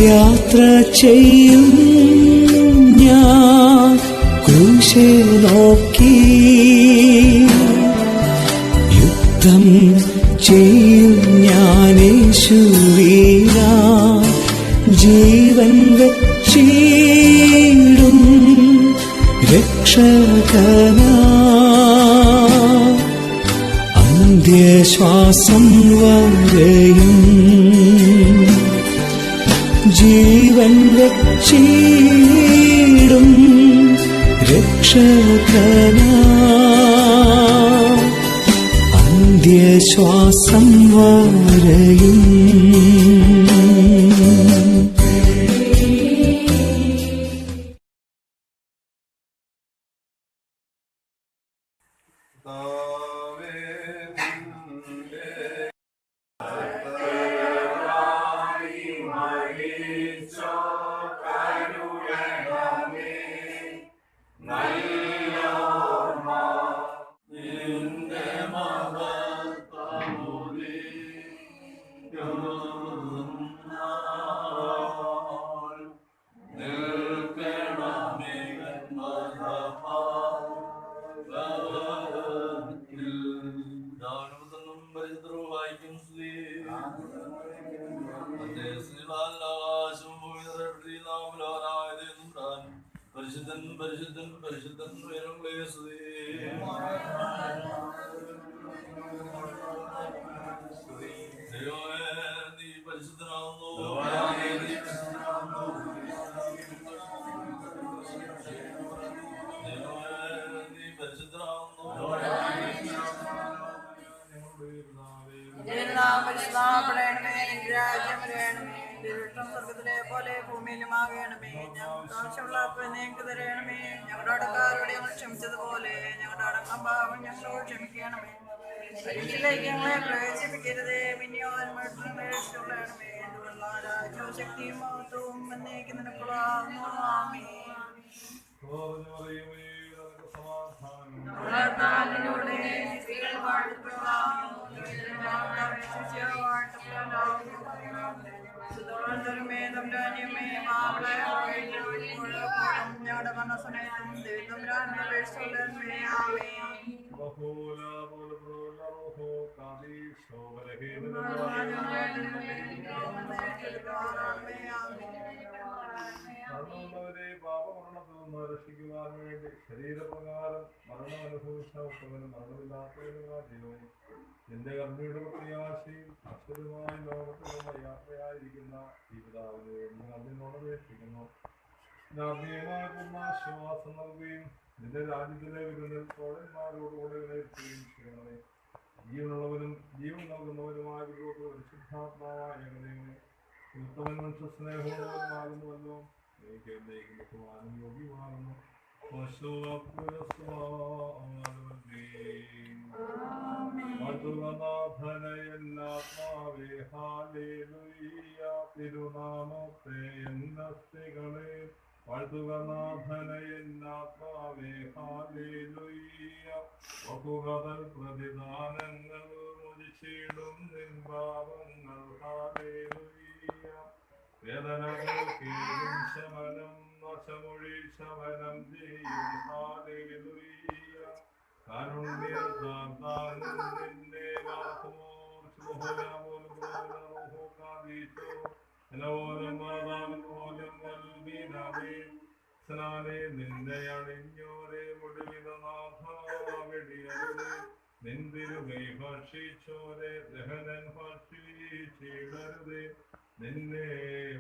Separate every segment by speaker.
Speaker 1: യാത്ര ചെയ്യും ഞാൻ ക്രൂശെ നോക്കി, യുദ്ധം ചെയ്യും ഞാൻ യേശുവിനായി, ജീവൻ വെച്ചിടും രക്ഷകനായി, അന്ത്യശ്വാസം വരെയും ജീവൻ വെച്ചിടും രക്ഷകനായി, അന്ത്യശ്വാസം വരെയും.
Speaker 2: പരിശുദ്ധൻ പരിശുദ്ധൻ പരിശുദ്ധൻ ഉയരങ്ങളെ സ്തുതി. ദൈവമേ നീ പരിശുദ്ധനാകുന്നു. ദൈവമേ നീ പരിശുദ്ധനാകുന്നു.
Speaker 3: സ്വർഗത്തിലെ പോലെ ഭൂമിയിലുമാകണമേ. ഞങ്ങൾക്ക് ആവശ്യമുള്ള ഞങ്ങൾക്ക് തരണമേ. ഞങ്ങളുടെ അടക്കാരോട് ഞങ്ങൾ ക്ഷമിച്ചതുപോലെ ഞങ്ങളുടെ അടക്കം ഭാവം ഞങ്ങളോട് ക്ഷമിക്കണമേ. ഒരിക്കലേക്ക് ഞങ്ങളെ പ്രവേശിപ്പിക്കരുതേ, പിന്നെയോ മരണമേ. എന്തുകൊണ്ടുള്ള രാജ്യവും ശക്തിയും മഹത്വവും എന്നേക്കും നിനക്കുള്ളതാകുന്നു. ആമേൻ. ഞങ്ങളുടെ മനസ്സമേതും
Speaker 4: മരണമുള്ളവരെ പാപമരണത്തിൽ നിന്ന് രക്ഷിക്കുവാൻ വേണ്ടി ശരീരപ്രകാരം മരണമനുഭവിച്ച ഉത്തമനും മരണമില്ലാത്തവനുമായ ദൈവമേ, നിന്റെ കരുണയുടെ പ്രത്യാശയിൽ അക്ഷരമായി ലോകത്തിലുള്ള യാത്രയായിരിക്കുന്ന ഈ പിതാവിന് വേണ്ടി അതിനോട് അപേക്ഷിക്കുന്നു. ആത്മീയമായ പൂർണ്ണാശ്വാസം നൽകുകയും നിന്റെ രാജ്യത്തിലെ വിരുന്നിൽ തോഴന്മാരോടുകൂടെ വിലയിരുത്തുകയും ചെയ്യണമേ. ജീവനുള്ളവനും ജീവൻ നൽകുന്നവനുമായ പരിശുദ്ധാത്മാവായ ദൈവമേ, ഉത്തമൻ മനുഷ്യ സ്നേഹമുള്ളവനുമാകുന്നുവല്ലോ. എനിക്ക് ബഹുമാനം യോഗ്യമാകുന്നു. മധുവനാഥനയല്ലാത്മാവേ ഹാലേലുയ്യ, തിരുനാമത്തെ എന്നസ്തികളെ വാഴ്ത്തുകനാഥനയല്ലാത്മാവേ ഹാലേലുയ്യ, ബഹുകതൽ പ്രതിദാനങ്ങൾ മുരിച്ചിടും നിൻ പാപങ്ങൾ ഹാലേലുയ്യ, വേദനകൾക്കേതും ശമനം നശമൊഴി ശമനം ചെയ്യും ഹാലേലുയ്യ, കാരുണ്യത്താൽ നിന്നെ നിന്നെ അണിഞ്ഞോരെ മുടിവിതനാഥിയരുത്, നിന്തിരുകൈ ഭക്ഷിച്ചോരെ ദഹനൻ ഭക്ഷിച്ചിടരുത്, നിന്നെ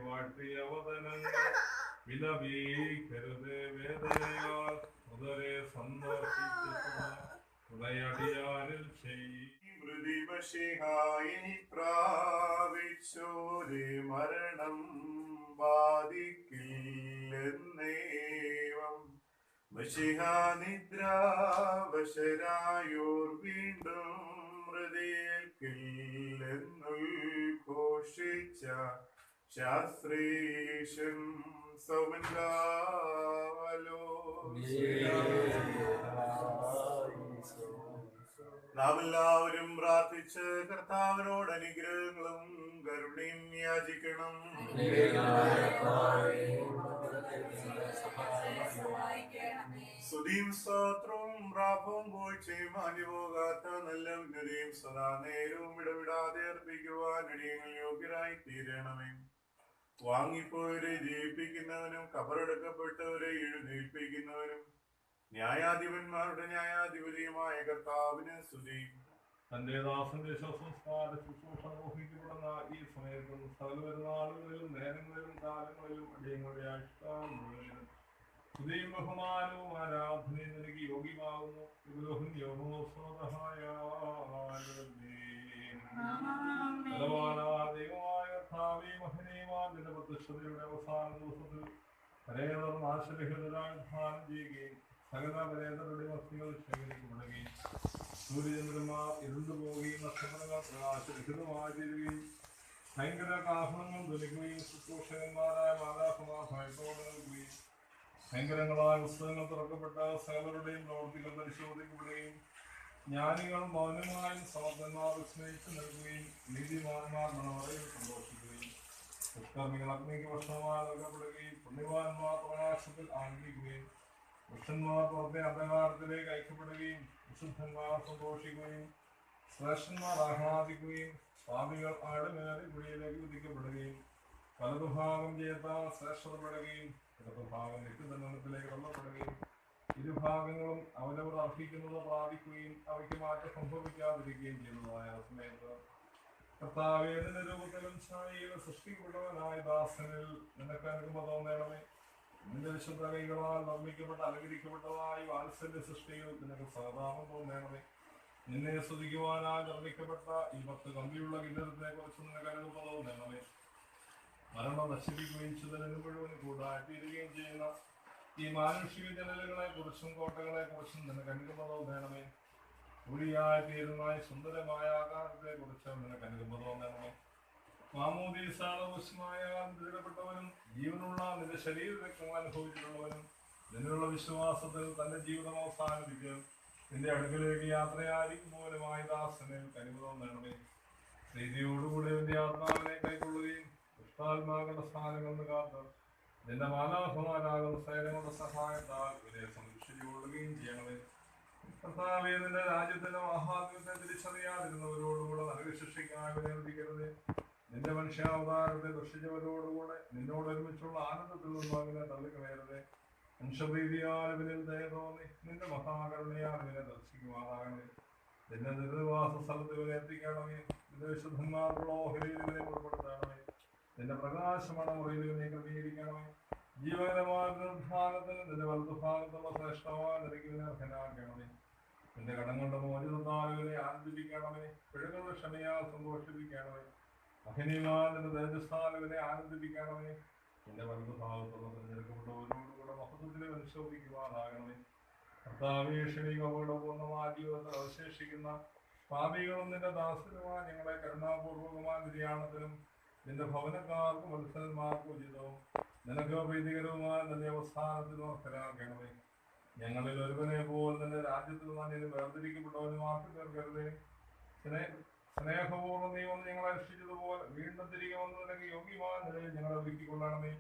Speaker 4: വാട്ടിയ വദനങ്ങൾ വിലപീക്കരുത്, വേദനയാൽ ഉദരെ സന്ദർശിച്ചടിയാരിൽ
Speaker 5: പ്രാപിച്ചോരെ മരണം ബാധിക്കില്ലെന്നേവം നിദ്രാവശരായോർ വീണ്ടും മൃതിയേൽക്കില്ലെന്നുഘോഷിച്ച ശാസ്ത്രീഷൻ സൗമൻകാവലോ. നാം എല്ലാവരും പ്രാർത്ഥിച്ച് കർത്താവിനോട് അനുഗ്രഹങ്ങളും കരുണയും യാചിക്കണം. സ്തുതിയും സ്തോത്രവും പ്രാപവും പോഴ്ചയും അനുപോകാത്ത നല്ല ഉന്നതിയും സദാ നേരവും ഇടവിടാതെ അർപ്പിക്കുവാൻ അടിയങ്ങൾ യോഗ്യരായി തീരണമേ. വാങ്ങിപ്പോയവരെ ജയിപ്പിക്കുന്നവനും കബറടക്കപ്പെട്ടവരെ എഴുന്നേൽപ്പിക്കുന്നവനും ന്യായാധിപന്മാരുടെ ന്യായാധിപതിയുമായ കർത്താവിന് സ്തുതി.
Speaker 4: തന്റെ ദാസന്റെ ശവസംസ്കാര ശുശ്രൂഷ നിർവഹിക്കപ്പെടുന്ന ഈ സമയത്തും സകല പെരുന്നാളുകളിലും നേരങ്ങളിലും കാലങ്ങളിലും അടിയങ്ങളുടെ ആയുഷ്കാലങ്ങളിലും സ്തുതിയും ബഹുമാനവും ആരാധനയും നൽകി യോഗ്യമാകുന്നു. ദൈവമായ കർത്താവേ, മഹനീയമായ നിന്റെ പ്രത്യക്ഷതയുടെ അവസാന ദിവസത്തിൽ പരേതർ നാശരഹിതരായി ധ്യാനം ചെയ്യുകയും സകല പരേതരുടെ വസ്തുക്കൾ ശേഖരിക്കപ്പെടുകയും സൂര്യചന്ദ്രന്മാർ ഇരുണ്ടു പോവുകയും നക്ഷത്രങ്ങൾ പ്രകാശരഹിതമായി തീരുകയും ഭയങ്കര കാഹളങ്ങൾ ധരിക്കുകയും ശുശ്രൂഷകന്മാരായ മാതാപിതാ ഭയത്തോടെ നൽകുകയും ഭയങ്കരങ്ങളായ പുസ്തകങ്ങൾ തുറക്കപ്പെട്ട സകലരുടെയും പ്രവൃത്തികൾ പരിശോധിക്കപ്പെടുകയും ജ്ഞാനികൾ മൗനമായും സമർത്ഥന്മാർ വിസ്മയിച്ചു നൽകുകയും നീതിമാന്മാർ മണവറയിൽ സന്തോഷിക്കുകയും ദുഷ്കർമ്മികൾ അഗ്നിക്ക് ഭക്ഷണമായി നൽകപ്പെടുകയും പുണ്യവാന്മാർ പ്രകാശത്തിൽ ആനന്ദിക്കുകയും ദുഷ്ടന്മാർ പുറത്തെ അന്ധകാരത്തിലേക്ക് ഐക്യപ്പെടുകയും വിശുദ്ധന്മാർ സന്തോഷിക്കുകയും ശ്രേഷ്ഠന്മാർ ആഹ്ലാദിക്കുകയും പാപികൾ ആടുമേറി കുഴിയിലേക്ക് വിധിക്കപ്പെടുകയും വലതുഭാഗം ചെയ്യത്താൽ ശ്രേഷ്ഠതപ്പെടുകയും ഇടതുഭാഗം നിത്യദണ്ഡനത്തിലേക്ക് തള്ളപ്പെടുകയും ഇരുഭാഗങ്ങളും അവരവർ അർഹിക്കുന്നത് പ്രാപിക്കുകയും അവയ്ക്ക് മാറ്റം സംഭവിക്കാതിരിക്കുകയും ചെയ്യുന്നതായ സമയത്ത് കർത്താവേ, നിന്റെ രൂപത്തിലും ഛായയിലും സൃഷ്ടിക്കപ്പെട്ടവനായ ദാസനിൽ നിനക്ക് അനുഗ്രഹം തോന്നണമേ. നിന്റെ വിശുദ്ധ കൈകളാൽ നിർമ്മിക്കപ്പെട്ട അലങ്കരിക്കപ്പെട്ടതായി വാത്സല്യ സൃഷ്ടിയിൽ നിനക്ക് സഹതാപം തോന്നണമേ. നിന്നെ സ്തുതിക്കുവാനായി നിർമ്മിക്കപ്പെട്ട ഈ 10 കമ്പിയുള്ള കിന്നരത്തിനെ കുറിച്ച് നിനക്ക് അനുഗ്രഹം തോന്നണമേ. മരണം നശിപ്പിക്കുകയും ചിതലിന് മുഴുവൻ കൂടായിത്തീരുകയും ചെയ്യുന്ന ഈ മാനുഷിക ജനലുകളെ കുറിച്ചും കോട്ടകളെ കുറിച്ചും നിനക്ക് അനുഗ്രഹം തോന്നണമേ. ഒഴിയായി തീരുന്ന സുന്ദരമായ ആകാരത്തെ കുറിച്ച് നിനക്ക് അനുഗ്രഹം തോന്നണമേ. മാമോദീസാളവുമായ ദൃഢപ്പെട്ടവനും ജീവനുള്ള നിന്റെ ശരീരരക്തം അനുഭവിച്ചിട്ടുള്ളവനും നിന്നുള്ള വിശ്വാസത്തിൽ തന്റെ ജീവിതം അവസാനിപ്പിച്ച് നിന്റെ അടുക്കലേക്ക് യാത്രയായിരിക്കുന്നവനുമായ ദാസനിൽ അനുഗ്രഹം നേടണമേ. പ്രീതിയോടുകൂടെ നിന്റെ ആത്മാവിനെ കൈക്കൊള്ളുകയും ദുഷ്ടാത്മാക്കളുടെ സ്ഥാനങ്ങളിൽ കാത്ത് നിന്റെ മാലാഖമാരാകുന്ന സൈന്യങ്ങളുടെ സഹായത്താൽ ഇവരെ സംരക്ഷിച്ചുകൊള്ളുകയും ചെയ്യണമേ. കർത്താവേ, നിന്റെ രാജ്യത്തിന്റെ മഹാത്മ്യത്തെ തിരിച്ചറിയാതിരുന്നവരോടുകൂടെ നരക ശിക്ഷയ്ക്കായി വിനർത്തിക്കരുത്. നിന്റെ മനുഷ്യാവതാരത്തെ ദർശിച്ചവരോടുകൂടെ നിന്നോട് ഒരുമിച്ചുള്ള ആനന്ദത്തിൽ നിന്നും അവനെ തള്ളിക്കളയരുത്. മനുഷ്യപ്രീതിയാൽ ഇവനിൽ ദയ തോന്നി നിന്റെ മഹാകരുണയാൽ ഇവനെ ദർശിക്കുമാറാകണമേ. നിന്റെ നിർവാസ സ്ഥലത്ത് ഇവനെ എത്തിക്കണമേ. നിന്റെ വിശുദ്ധന്മാർക്കുള്ള ഓഹരിയിൽ ഇവനെ ഉൾപ്പെടുത്തണമേ. നിന്റെ പ്രകാശമണ മുറിയിൽ ഇവനെ ക്രമീകരിക്കണമേ. ജീവകരമായ നിർദ്ധാനത്തിന് നിന്റെ വലതുഭാഗത്തുള്ള ശ്രേഷ്ഠമായ നിരക്കിനെ അർഹനാക്കണമേ. നിന്റെ കടങ്ങളുടെ മോചിതത്താൽ ഇവനെ ആനന്ദിപ്പിക്കണമേ. പിഴകളുടെ ക്ഷമയാൽ സന്തോഷിപ്പിക്കണമേ. മഹനീയമായ നിന്റെ തേജസ്സാൽ ഇവനെ ആനന്ദിപ്പിക്കണമേ. നിന്റെ വലതുഭാഗത്തുള്ള തിരഞ്ഞെടുക്കപ്പെട്ടവരോടുകൂടെ മഹത്വത്തിലെ പരിശോധിക്കുവാനാകണമേ. കർത്താവേ, ക്ഷണികയുടെ പൂർണ്ണമായ ജീവിതത്തിൽ അവശേഷിക്കുന്ന പാപികളും നിന്റെ ദാസരുമായ ഞങ്ങളെ കരുണാപൂർവകമായ നിര്യാണത്തിനും നിന്റെ ഭവനക്കാർക്കും വത്സരന്മാർക്കും ഉചിതവും നിനക്ക് പ്രീതികരവുമായ നിന്റെ അവസ്ഥാനത്തിനും അർഹരാക്കണമേ. ഞങ്ങളിൽ ഒരുവനെ പോൽ നിന്റെ രാജ്യത്തിൽ നിന്നും വേർതിരിക്കപ്പെട്ടവനുമാക്കി തീർക്കരുതേ. സ്നേഹപൂർവ്വം നീ വന്ന് ഞങ്ങളെ രക്ഷിച്ചതുപോലെ വീണ്ടും തിരികെ വന്ന് നിനക്ക് യോഗ്യമായ നിലയിൽ ഞങ്ങളെ ഒരുക്കിക്കൊള്ളണമേ.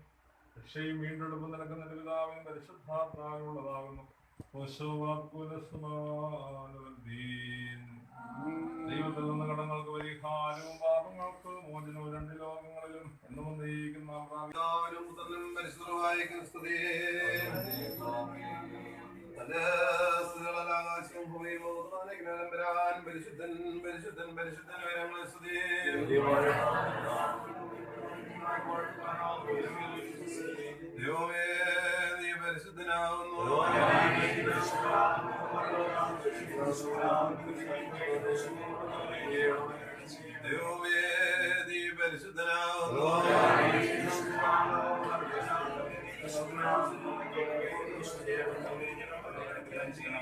Speaker 4: രക്ഷയും വീണ്ടെടുപ്പും നിനക്ക് നിന്റെ പിതാവിനും പരിശുദ്ധാത്മാവിനുള്ളതാകുന്നു. ദൈവത്തിൽ നിന്ന് കടങ്ങൾക്ക് പരിഹാരവും പാപങ്ങൾക്ക് മോചനവും 2 ലോകങ്ങളിലും എന്നും നയിക്കുന്ന
Speaker 2: പരിശുദ്ധൻ പരിശുദ്ധൻ പരിശുദ്ധൻ ദൈവമേ, നീ പരിശുദ്ധനാകുന്നു. ദൈവമേ, നീ പരിശുദ്ധനാകുന്നു.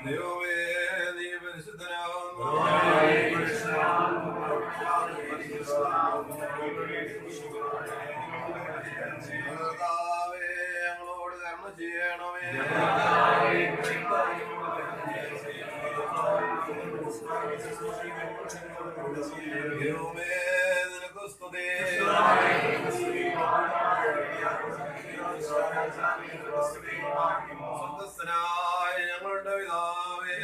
Speaker 2: ദൈവമേ, നീ പരിശുദ്ധനാകുന്നു. കർത്താവേ, ഞങ്ങളോട് കരുണ ചെയ്യണമേ. ദൈവമേ, നിനക്ക് സ്തുതി. സ്വർഗ്ഗസ്ഥനായ ഞങ്ങളുടെ പിതാവേ,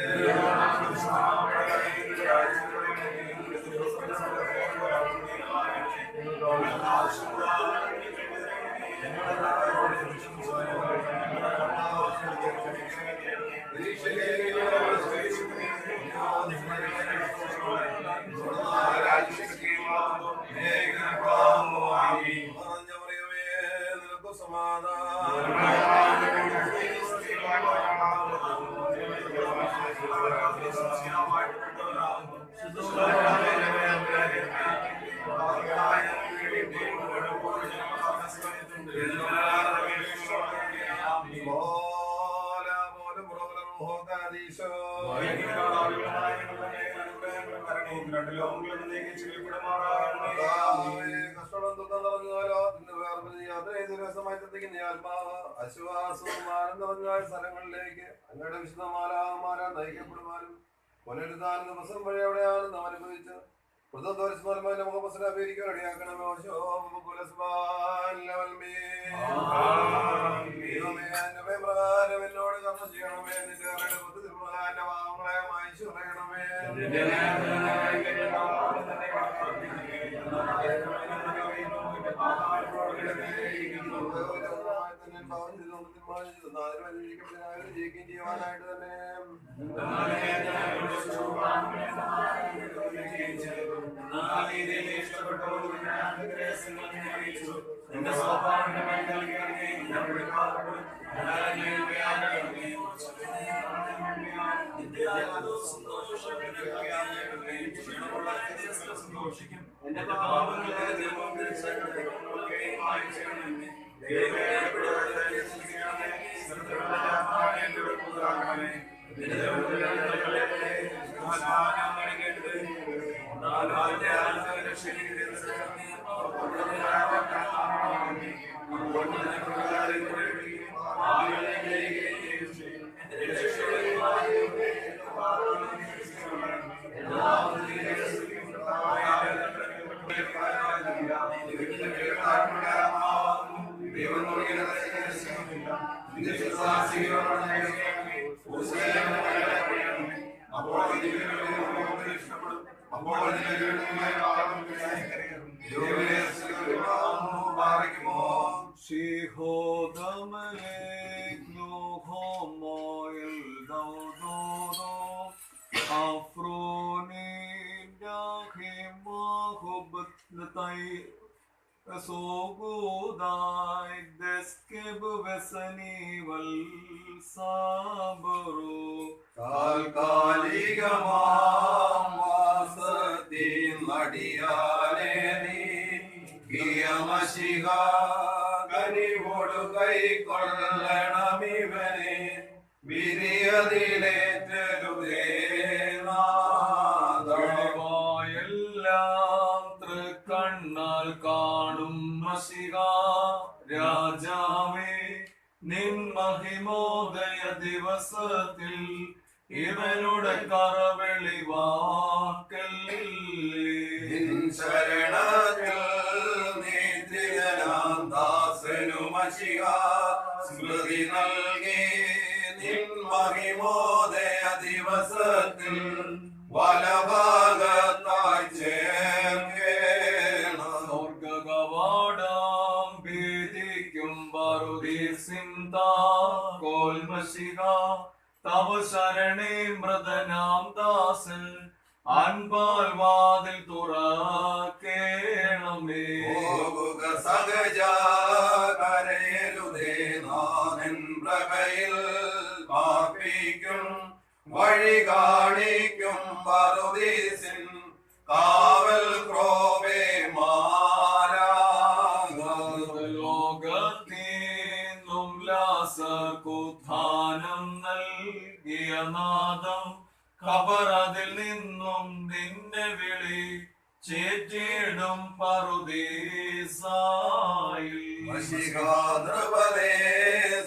Speaker 2: നിനക്ക് സമാധാനം. ആശ്വാസവും ആനന്ദമായ സ്ഥലങ്ങളിലേക്ക് അങ്ങയുടെ വിശുദ്ധമാലാമാരാ നയിക്കപ്പെടുവാനും പുനരുദ്ധാന ദിവസം വഴി എവിടെയാണ് നാം അനുഭവിച്ചത് വൃദ്ധോരിസ്മരമായ മുഖമസലായിരിക്കും റെഡിയാക്കണമേ. പ്രകാരം എന്നോട് കർമ്മ ചെയ്യണമേ. നിന്റെ പ്രകാരം പാവങ്ങളെ മായിച്ചു പറയണമേ. ജയിക്കുകയും ചെയ്യുവാനായിട്ട് തന്നെ
Speaker 6: സന്തോഷിക്കും. എന്റെ പാപങ്ങളെ കൈക്കൊള്ളണമിവനെ
Speaker 7: എല്ലാം തൃക്കണ്ണാൽ കാണും മശിഹ രാജാവേ, നിൻ മഹിമോദയ ദിവസത്തിൽ ഇവനുടെ കറവെളിവാക്കൽ
Speaker 2: ശരണത്തിൽ നിദ്രിതനാം ദാസനു മശിഹ സ്മൃതി നൽകി. നിൻ മഹിമോദയ ദിവസത്തിൽ വലഭാഗത്തായി ചേർക്കേണം.
Speaker 7: സ്വർഗകവാടം ഭീതിക്കും പറുദീസിന്താ കോൽ മശിഹ തവ ശരണേ മൃതനാം ദാസൻ അൻപാൽ വാതിൽ തുറക്കേണമേ.
Speaker 2: പോകുക സഹജ കരയരുതേ, നാഥൻ പ്രഭയിൽ പാർപ്പിക്കും വഴി കാണിക്കും പറുദീസിൻ കാവൽ ക്രോപേ
Speaker 7: ലോകത്തീന്നും ലാസകുത്ഥാനം നൽകിയ നാദം ഖബറതിൽ നിന്നും നിന്നെ വിളി ചേറ്റിടും പറുദീസായിൽ.
Speaker 2: നൃപതേ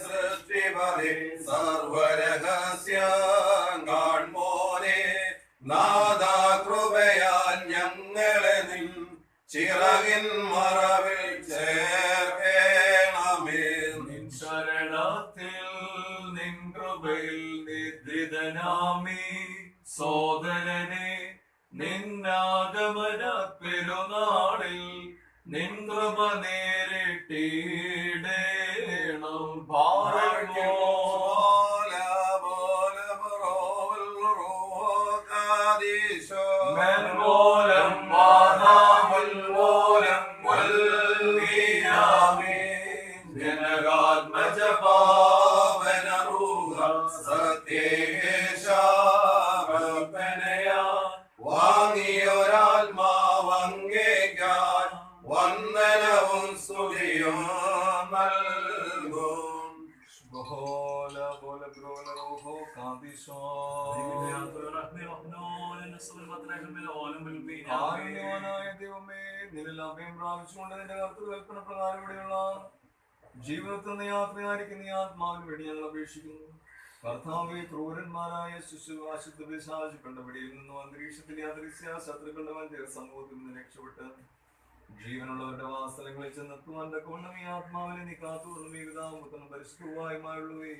Speaker 2: സൃഷ്ടിപതേ സർവരഹസ്യം കാൺമോനെ നാദാ ചിറകിൻ മറവിൽ ചേർക്കേണമേ.
Speaker 7: നിൻ ശരണത്തിൽ നിൻ കൃപയിൽ നിദ്രിതനാമി സോദരനെ നിന്നാഗമന പെരുന്നാളിൽ നിൻ കൃപ നേരിട്ടിടേണം. ഭാരമോ മെൻപോലം മാതാമുൽപോലം വൽമീനാമീൻ ജനകാത്മജ പാവനരൂഹ സത്യേശാപനയാ
Speaker 2: വാങ്ങിയൊരാത്മാവങ്ങേക്കാൻ വന്ദനവും സ്തുതിയും നൽകും.
Speaker 7: ജീവിതത്തിൽ നിന്ന് യാത്രയായിരിക്കുന്ന ഈ ആത്മാവിന് വേണ്ടി ഞങ്ങൾ അപേക്ഷിക്കുന്നു. കർത്താവെ, ക്രൂരന്മാരായ ശുശ്രൂഷ പിടിയിൽ നിന്നും അന്തരീക്ഷത്തിലെ അദൃശ്യ ശത്രുക്കളുടെ മധ്യ സമൂഹത്തിൽ നിന്ന് രക്ഷപ്പെട്ട് ജീവനുള്ളവരുടെ വാസനങ്ങളിൽ ചെന്നെത്തുവാൻ തക്കവണ്ണം ഈ ആത്മാവിനെ നീ കാത്തുകൊള്ളും. ഈ പിതാവും പരിശുദ്ധവുമായുള്ളവേ,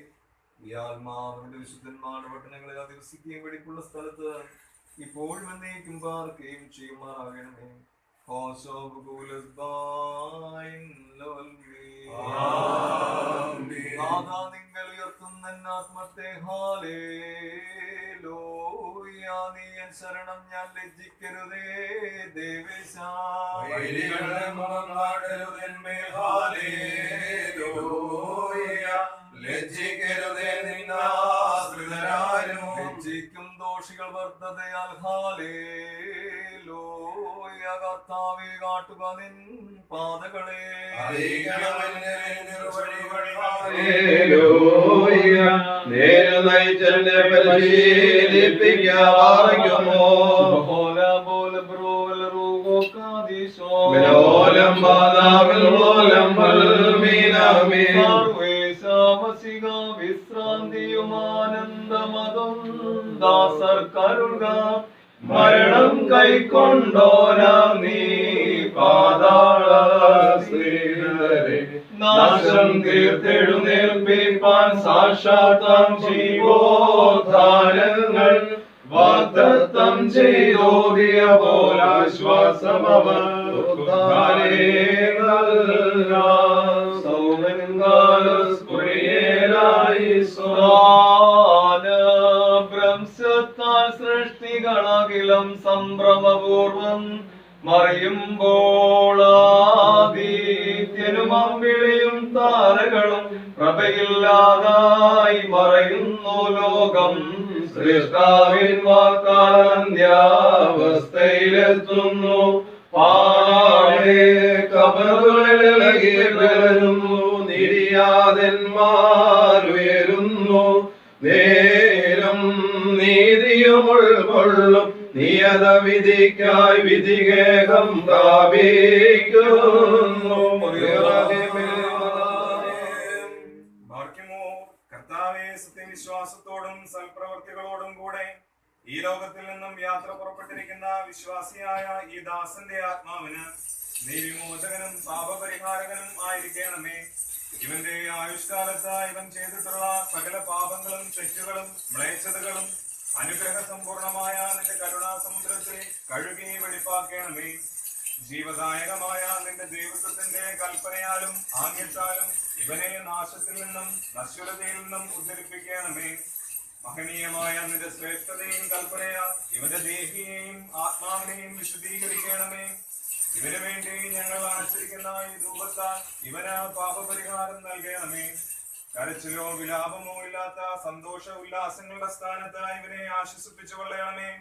Speaker 7: ഈ ആത്മാവിന്റെ വിശുദ്ധന്മാരുടെ പട്ടണങ്ങളിൽ അധിവസിക്കുകയും വെടിപ്പുള്ള സ്ഥലത്ത് ഇപ്പോഴും എന്നേക്കും പാർക്കുകയും ചെയ്യുമാറാകണമേ. നിങ്ങൾ ഉയർത്തുന്ന ആത്മത്തെ ഹാലേലൂയ. നീ എൻ ശരണം, ഞാൻ ലജ്ജിക്കരുതേ ദേവേശ. ലജ്ജിക്കും ദോഷികൾ വർദ്ധതയാൽ ഹാലേലൂയ. കർത്താവേ, കാട്ടുക നിൻ പാതകളെ.
Speaker 2: നേരു നയിച്ചെന്നെ പരിശീലിപ്പിക്കാറുമോ ഓലം മാതാവിൽ ഓലം മീനാമീ
Speaker 7: വിശ്രാന്തിയുമാനന്ദമതും ദാസർ കരുക. മരണം കൈക്കൊണ്ടോനാം നീ പാതാള ശ്രീധരെ. നാശം തീർത്തെഴുന്നേൽപ്പിപ്പാൻ സാക്ഷാത്താം ജീവോദ്ധാരങ്ങൾ വാഗ്ദത്തം ചെയ്തോതിയ പോലാശ്വാസമവർ ഭ്രംശത്താൽ സൃഷ്ടികളകിലം സംഭ്രമപൂർവം മറിയുമ്പോൾ ആദിത്യനും അമ്പിളിയും താരകളും പ്രഭയില്ലാതായി മറയുന്നു ലോകം. സൃഷ്ടാവിൻ വാക്കാലന്ത്യാവസ്ഥയിലെത്തുന്നു. പാടെ കബറുകളിലകി വളരുന്നു. നിര്യാതന്മാരുയരുന്നു. നേരം നീതിയും ഉൾക്കൊള്ളും. നിയത വിധിക്കായി വിധികേകം പ്രാപിക്കുന്നു.
Speaker 4: കർത്താവേ, സത്യവിശ്വാസത്തോടും സൽപ്രവർത്തികളോടും കൂടെ ഈ ലോകത്തിൽ നിന്നും യാത്ര പുറപ്പെട്ടിരിക്കുന്ന വിശ്വാസിയായ ഈ ദാസന്റെ ആത്മാവിന് നീ വിമോചകനും പാപപരിഹാരകനും ആയിരിക്കണമേ. ഇവന്റെ ആയുഷ്കാലത്ത് ഇവൻ ചെയ്തിട്ടുള്ള സകല പാപങ്ങളും തെറ്റുകളും മ്ലേച്ഛതകളും അനുഗ്രഹ സമ്പൂർണമായ നിന്റെ കരുണാസമുദ്രത്തെ കഴുകി വെടിപ്പാക്കണമേ. ജീവദായകമായ നിന്റെ ദൈവത്വത്തിന്റെ കൽപ്പനയാലും ആംഗ്യത്താലും ഇവനെ നാശത്തിൽ നിന്നും നശ്വരതയിൽ നിന്നും ഉദ്ധരിപ്പിക്കണമേ. മഹനീയമായ നിന്റെ ശ്രേഷ്ഠതയും കൽപ്പനയാ ഇവന്റെ ദേഹിയെയും ആത്മാവിനെയും വിശദീകരിക്കണമേ. ഇവന് വേണ്ടി ഞങ്ങൾ ആചരിക്കുന്ന ഈ ധൂപത്താൽ ഇവന് പാപപരിഹാരം നൽകണമേ. കരച്ചിലോ വിലാപമോ ഇല്ലാത്ത സന്തോഷ ഉല്ലാസങ്ങളുടെ സ്ഥാനത്ത് ഇവനെ ആശ്വസിപ്പിച്ചു കൊള്ളണമേ.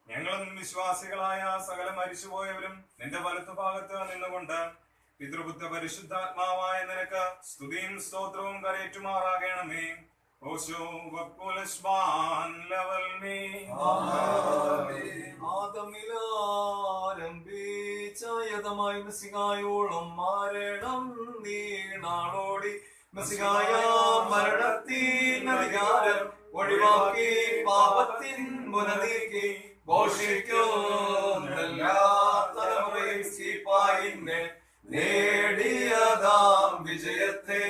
Speaker 4: ഞങ്ങളും വിശ്വാസികളായ സകല മരിച്ചുപോയവരും നിന്റെ വലത്തുഭാഗത്ത് നിന്നുകൊണ്ട് പിതൃപുത്ര പരിശുദ്ധാത്മാവായ നിനക്ക് സ്തുതിയും സ്തോത്രവും കരയേറ്റുമാറാകണമേ.
Speaker 7: ആദമിലാരംഭിച്ചയതമായി മെസ്സിഹായോളം മാരണം നീണാളോടി. മെസ്സിഹായ മരണത്തിൻ അധികാരം ഒഴിവാക്കി പാപത്തിൻ മുന നീക്കി ഘോഷിക്കുന്നെല്ലാ തലമുറയും സിപ്പായിന്നെ നേടിയതാം വിജയത്തെ.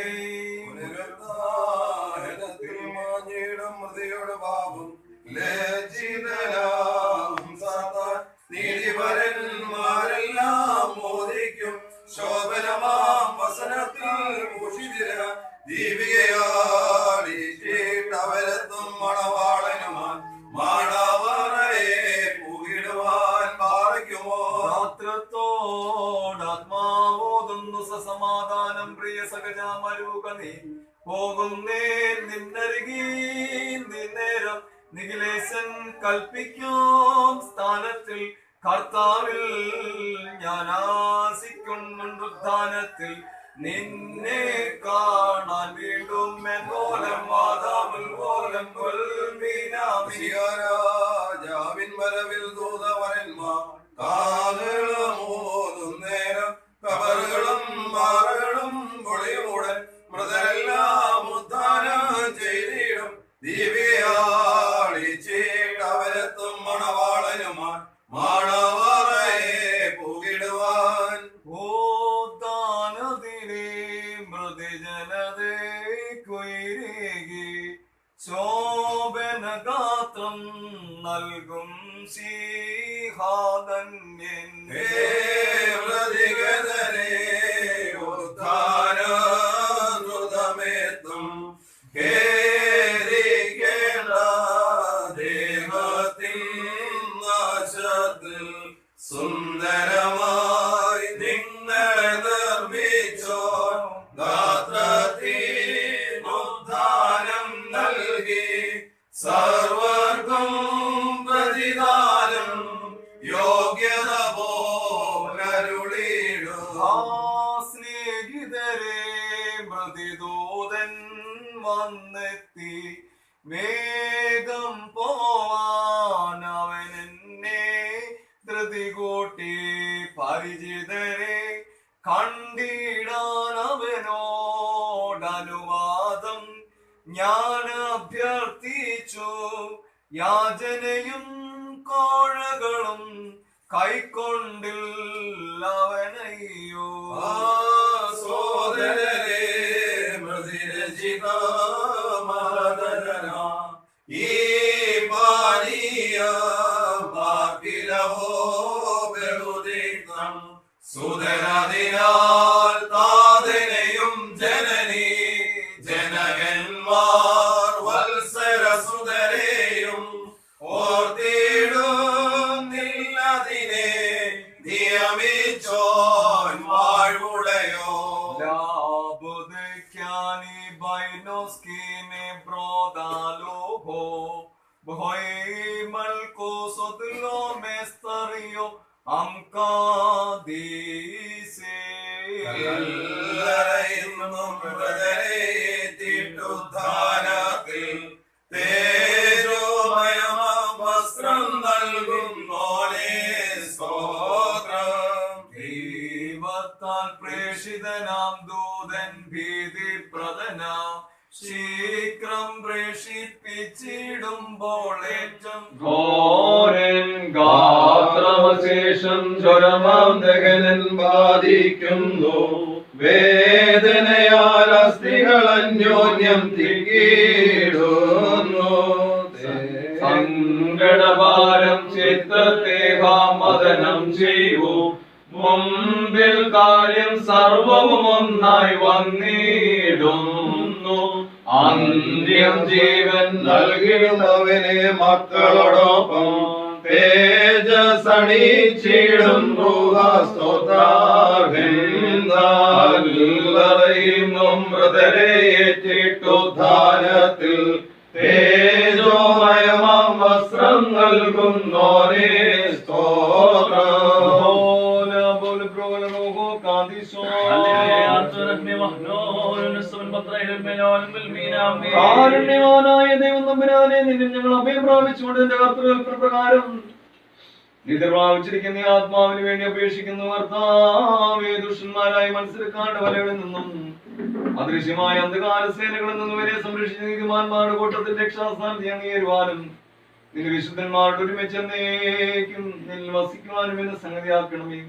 Speaker 2: പുനരുദ്ധാനത്തിൽ മാഞ്ഞിടും മൃതിയുടെ പാപം ലജ്ജിതനാകും സാത്താൻ. നീതിപരന്മാരെല്ലാം മോദിക്കും ശോഭനമാം വസനത്തിൽ ഭൂഷിതര ദീപികയാടിച്ചിട്ടവരത്തും മണവാളനുമാൻ മാണവറയെ പൂകിടുവാൻ പാറയ്ക്കുമോ.
Speaker 7: രാത്രത്തോടാത്മാവോതുന്നു സസമാധാനം പ്രിയ സഹജാമരൂക നീ പോകുന്നേ നിന്നരികി നിന്നേരം നിഖിലേശൻ കൽപ്പിക്കും സ്ഥാനത്തിൽ കർത്താവിൽ ഞാൻ ആശിക്കുന്നുദ്ധാനത്തിൽ നിന്നെ കാണാൻ വീണ്ടും എന്നോലം വാദാമുൽ പോലം
Speaker 2: രാജാവിൻ വരവിൽ ദൂതവരന്മാർ കാലുകളും നേരം കബറുകളും മാറകളും പൊളിയുമുടൻ മൃതരെല്ലാം ഉദ്ധാനം ചെയ്തിടും ദീപികയാളിച്ചേട്ടവരത്തും മണവാളനുമാൻ മാണവറയെ പൂകിടുവാൻ.
Speaker 7: ഓ ദാനദിനേ മൃതജനതേ കൊയ്രേകി ശോഭന ഗാത്രം നൽകും സിംഹാധന്യൻ.
Speaker 2: പ്രതിഗതനെ ഉദ്ധാനദ്രുതമേത്തും കേരിക്കേണ്ട ദേഹത്തിൻ നാശത്തിൽ സുന്ദരമായി നിങ്ങളെ നിർമ്മിച്ചോ ഗാത്രത്തിനുദ്ധാനം നൽകി സർവർക്കും പ്രതിദാനം യോഗ്യത പോലരുളിടും.
Speaker 7: സ്നേഹിതരെ മൃതിദൂതൻ വന്നെത്തി വേഗം പോവാൻ അവൻ എന്നെ ധൃതി കൂട്ടി പരിചിതരെ കണ്ടിടാൻ അവനോടനുവാദം ഞാൻ അഭ്യർത്ഥിച്ചു. യാചനയും കോഴകളും കൈക്കൊണ്ടില്ലവനയ്യോ.
Speaker 2: സോദരരെ മൃതിരചിതമാദരന ഈ പാനീയ പാപിലവോ ബഹുദീക്തം സുതരതിനാൽ താതനെയും ജനനി ജനകന്മാർ വത്സരസുതരെയും ഓർത്തിടുന്നില്ലതിനെ നിയമിച്ചോൻ വാഴ്വുടയോ.
Speaker 7: Labudekani bainoskine brodaloho boy malko sodlo mestario amka dise.
Speaker 2: കല്ലറയുന്നും മൃതരേറ്റിട്ടുദ്ധാനത്തിൽ തേജോമയമാം വസ്ത്രം നൽകുന്നോനേ സ്തോത്രം.
Speaker 7: ദൈവത്താൽ പ്രേഷിതനാം ദൂതൻ ഭീതിപ്രദനാം ശീഘ്രം പ്രേഷിപ്പിച്ചിടുമ്പോൾ ഏറ്റം
Speaker 2: ഘോരൻ ഗാത്രമശേഷം ജ്വരമാം ദഹനൻ ബാധിക്കുന്നു. വേദനയാൽ അസ്ഥികൾ അന്യോന്യം തിക്കിടുന്നു. സങ്കടഭാരം ചിത്തത്തെ മദനം ചെയ്യൂ. മുമ്പിൽ കാര്യം സർവവും ഒന്നായി വന്നിടുന്നു. അന്ത്യം ജീവൻ നൽകിടുന്നവനെ മക്കളോടൊപ്പം തേജസണിച്ചിടും സ്തോത്രാർഹെന്നും മൃതരെ ഏറ്റിട്ടുദ്ധാനത്തിൽ തേജോമയമാം വസ്ത്രം നൽകുന്നോരേ സ്തോത്രം.
Speaker 8: കാരുണ്യവാനായ ദൈവം തമ്പുരാനെ, നിന്നിൽ ഞങ്ങൾ അഭയം പ്രാപിച്ചുകൊണ്ട് എന്റെ കർത്തൃകൽപ്പന പ്രകാരം നിധി പ്രാപിച്ചിരിക്കുന്ന ഈ ആത്മാവിന് വേണ്ടി അപേക്ഷിക്കുന്നു. കർത്താവേ, ദുഷ്ടന്മാരായ മത്സരക്കാരുടെ വലകളിൽ നിന്നും അദൃശ്യമായ അന്ധകാര സേനകളിൽ നിന്നും വരെ സംരക്ഷിച്ച നീതിമാന്മാരുടെ കൂട്ടത്തിൽ രക്ഷാസ്ഥാനത്ത് അംഗീകരിക്കുവാനും നിന്റെ വിശുദ്ധന്മാരുടെ ഒരുമിച്ച് എന്നേക്കും നിൽ വസിക്കുവാനും എന്നെ സംഗതിയാക്കണമേ.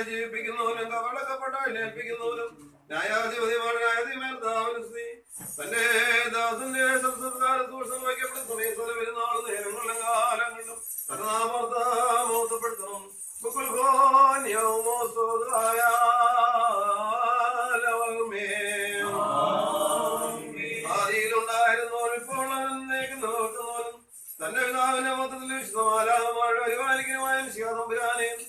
Speaker 2: ജീവിപ്പിക്കുന്നവനും കവളക്കപ്പെട്ടാൽ ഏൽപ്പിക്കുന്നവനും ന്യായാധിപതിമാനായ തന്റെ ദാസന്റെ സംസ്കാരദോഷം വയ്ക്കപ്പെടുന്ന സമയത്ത് പെരുന്നാൾ നേരങ്ങളും കാലങ്ങളിലും കരുണാമർദ്ദപ്പെടുത്തണം. ആദിയിലുണ്ടായിരുന്നവൻ ഇപ്പോൾ നോക്കുന്നവനും തന്റെ പിതാവിന്റെ മൊത്തത്തിൽ വിശുദ്ധമാലാകമായ പരിപാലിക്കനുമായ ശിവതമ്പുരാനെയും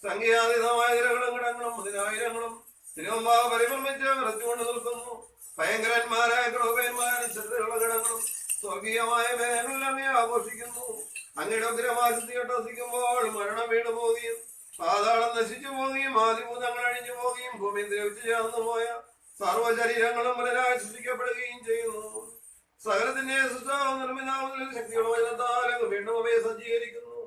Speaker 2: സംഖ്യാതീതമായ നിരകളും കിടങ്ങളും പതിനായിരങ്ങളും തിരുവമ്പാ പരിഭ്രമിച്ച് വിറച്ചുകൊണ്ട് നിൽക്കുന്നു. ഭയങ്കരന്മാരായ ക്രോപന്മാരും ശ്രദ്ധയുള്ള കിടങ്ങളും സ്വർഗീയമായ മേഖലകളെ ആഘോഷിക്കുന്നു. അങ്ങയുടെ ഉഗ്രമാശത്തിയോട്ടസിക്കുമ്പോൾ മരണം വീണു പോവുകയും പാതാളം നശിച്ചു പോവുകയും ആദിഭൂതങ്ങൾ അഴിഞ്ഞു പോവുകയും ഭൂമി ദ്രവിച്ചു ചേർന്നു പോയ സർവ്വശരീരങ്ങളും പുനരായി സൃഷ്ടിക്കപ്പെടുകയും ചെയ്യുന്നു. സകലത്തിന്റെ സൃഷ്ടാവും നിർമ്മിതാവുന്ന ശക്തിയുള്ള വീണ്ടും അവയെ സജ്ജീകരിക്കുന്നു.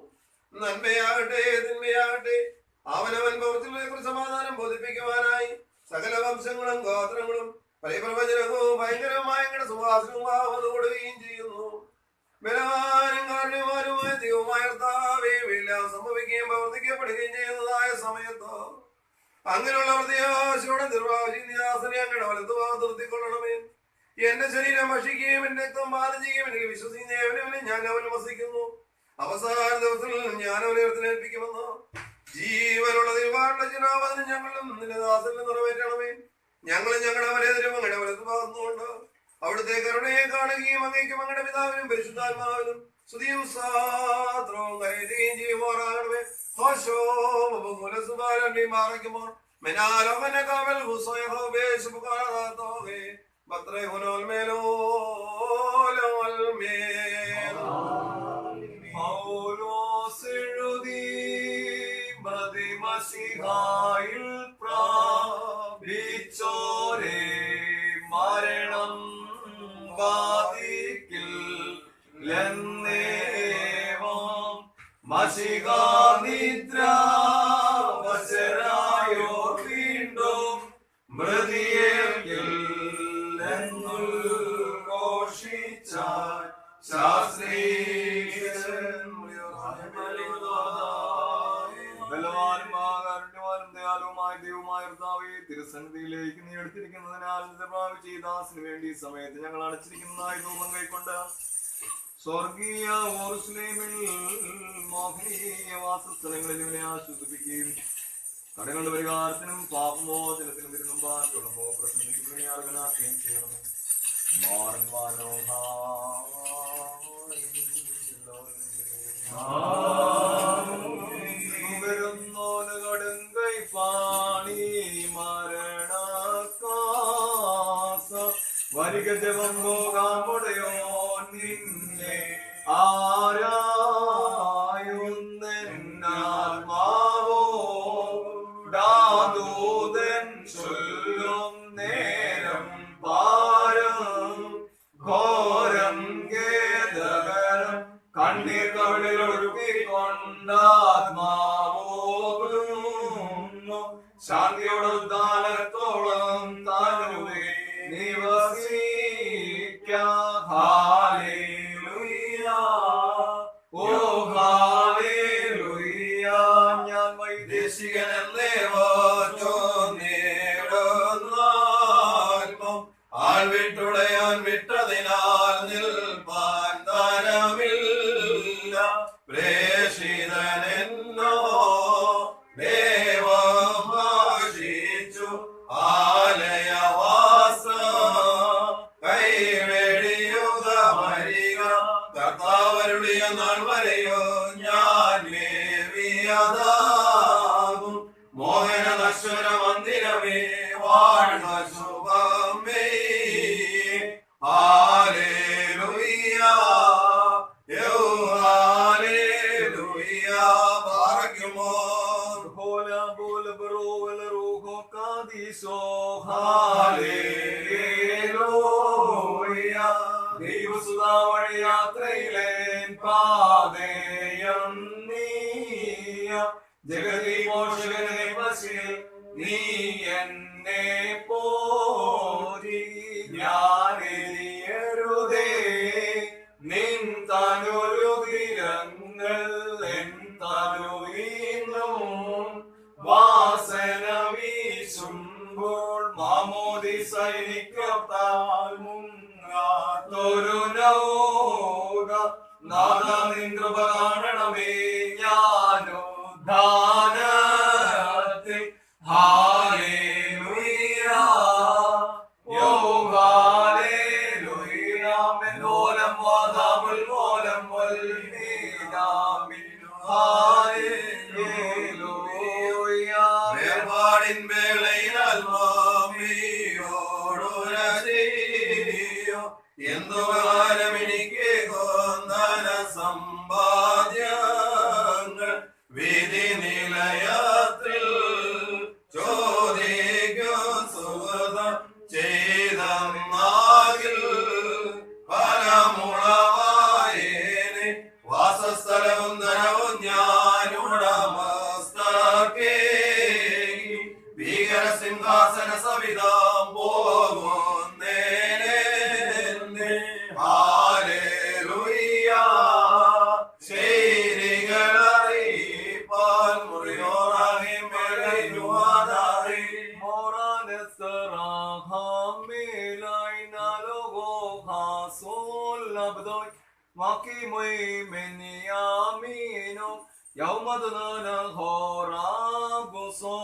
Speaker 2: നന്മയാകട്ടെ തിന്മയാകട്ടെ അവനവൻ പ്രവൃത്തികളെ കുറിച്ച് സമാധാനം ബോധിപ്പിക്കുവാനായി സകല വംശങ്ങളും ഗോത്രങ്ങളും പരിപ്രവചനവും ഭയങ്കരമായ സുവാസനവും ആവത് കൊടുക്കുകയും ചെയ്യുന്നു. ബലവാനും കാരണവാനുമായ ദൈവമായ എല്ലാം സംഭവിക്കുകയും പ്രവർത്തിക്കപ്പെടുകയും ചെയ്യുന്നതായ സമയത്ത് അങ്ങനെയുള്ള പ്രത്യാശയോടെ നിർവാചിന്യാസനെ അങ്ങയുടെ വലതുഭാഗത്ത് നിർത്തിക്കൊള്ളണമേ. എന്റെ ശരീരം ഭക്ഷിക്കുകയും എന്റെ രക്തം പാനം ചെയ്യുകയും എനിക്ക് വിശ്വസിക്കുന്നവനെ ഞാൻ അവൻ വസിക്കുന്നു. അവസാന ദിവസത്തിൽ ഞാൻ അവനെ ഉയർത്തിനേൽപ്പിക്കുമെന്ന് ജീവനുള്ള തിരുവാറുടെ ചിരാവതിന് ഞങ്ങളും നിന്റെ ദാസനെ നിറവേറ്റണമേ. ഞങ്ങളും ഞങ്ങളുടെ അവരെതിരും അങ്ങയുടെ വലതുഭാഗത്തുകൊണ്ട് അവിടുത്തെ കരുണയെ കാണുകയും അങ്ങേക്കും അങ്ങയുടെ പിതാവിനും പരിശുദ്ധാത്മാവിനും സ്തുതിയും സാത്രവും കരുതുകയും ചെയ്യുമാറാകണമേ.
Speaker 7: മരണം ബാധിക്കിൽ എന്നേവം മഷികാനിദ്ര വശരായോ വീണ്ടും മൃതിയേൽക്കിൽ എന്നുഘോഷിച്ചാൽ ശാസ്ത്രീയൻ ബലവാനും ദയാലുമായ ദൈവമായ കർത്താവേ, തിരുസന്നിധിയിലേക്ക് നീ എടുത്തിരിക്കുന്നതിനാൽ പ്രാപിച്ച ഈ ദാസിന് വേണ്ടി സമയത്ത് ഞങ്ങൾ അടച്ചിരിക്കുന്നതായി രൂപം കൈക്കൊണ്ട് സ്വർഗീയ യെരൂശലേമിൽ മോഹനീയ വാസസ്ഥലങ്ങളിൽ ഇവനെ ആശ്വസിപ്പിക്കുകയും കടങ്ങളുടെ പരിഹാരത്തിനും പാപമോചനത്തിനും വരുന്നും ബാക്കിയുള്ളമോ പ്രസംഗിക്കുന്നതിനെ അർഹനാക്കുകയും ചെയ്യണം. കൊടുങ്കൈ പാണി മരണക്കാസ വരിക ജപം പോകാമുടയോ നിന്നെ ആരായുന്നാത്മാവോ ദാദൂതൻ ചൊല്ലും നേരം പാരം ഘോരം ഖേദകരം കണ്ണീർ കവിളിലൊഴുക്കിക്കൊണ്ടാത്മാവോകുന്നു ശാന്തിയോട് ഉദ്ധാനത്തോളം താനുവേ നിവസിക്കാം. ഹല്ലേലൂയ ഓ ഹല്ലേലൂയ. ഞാൻ വൈദേശികനെന്നേ നേടുന്നാൽപ്പം ആൾ വിട്ടുടയാൻ വിട്ടതിനാൽ നിൽപ്പാൻ തരമില്ല. പ്രേഷിതനെന്നോ ദേവഭാഷിച്ചു ആലയവാസ കൈവെടിയുക വരിക കർത്താവരുളിയ നാൾ വരെയോ ഞാൻ വേവിയതാകും. മോഹന നശ്വര മന്ദിരമേ വാഴ്ന്ന ശുഭമേ. ഹല്ലേലൂയ യോ ഹല്ലേലൂയ. ബാറക്കുമോ ഹോല ബോല ബറോവല റൂഹോ കാദിസോ. ഹല്ലേലൂയ. ദൈവസുതാ വഴി യാത്രയിലെ പാതയം നീയ ജഗതി പോഷകനെ വശിൽ നീ എന്നെ പോരി. ഞാനെരിയരുതേ നിൻ തനുരുതിരങ്ങൾ എൻ തനുവീന്നും വാസന വീശുമ്പോൾ മാമോദി സൈനികത്താൽ മുങ്ങാത്തൊരു നൗക നാദ നിൻ കൃപ കാണണമേ. ഞാനോ ധാനത്തിൽ ഹല്ലേലൂയ യോ ഹല്ലേലൂയ. മെൻമോലം വാദാമുൽ മോലം വൽമീനാമിൻ ഹല്ലേലൂയ. വേർപാടിൻ വേളയിൽ ആത്മാവിയോടുരതിയോ എന്തു കാലം എനിക്ക് കൊന്തന സമ്പാദ്യങ്ങൾ വിധി നിലയത്തിൽ ചോദിക്കും സുഹൃതം ചെയ്തെന്നാകിൽ ഫലമുളവായേനെ വാസസ്ഥലവും ധനവും ഞാനുടമസ്ഥർക്കേ ഭീകര സിംഹാസന സവിധം പോകുന്നേനെ. ഹല്ലേലൂയ. ശൈലികളറിയിപ്പാൻ മുറിയോറാകെ മേലയുവാതാറി മോറാനെസ്തറാഹാമേലായി നാലോഗോ ഹാസോല്ലബ്ദോയ് മാക്കി മൊയ് മെനിയാമീനോ യൗമദന ഹോറാബുസോ.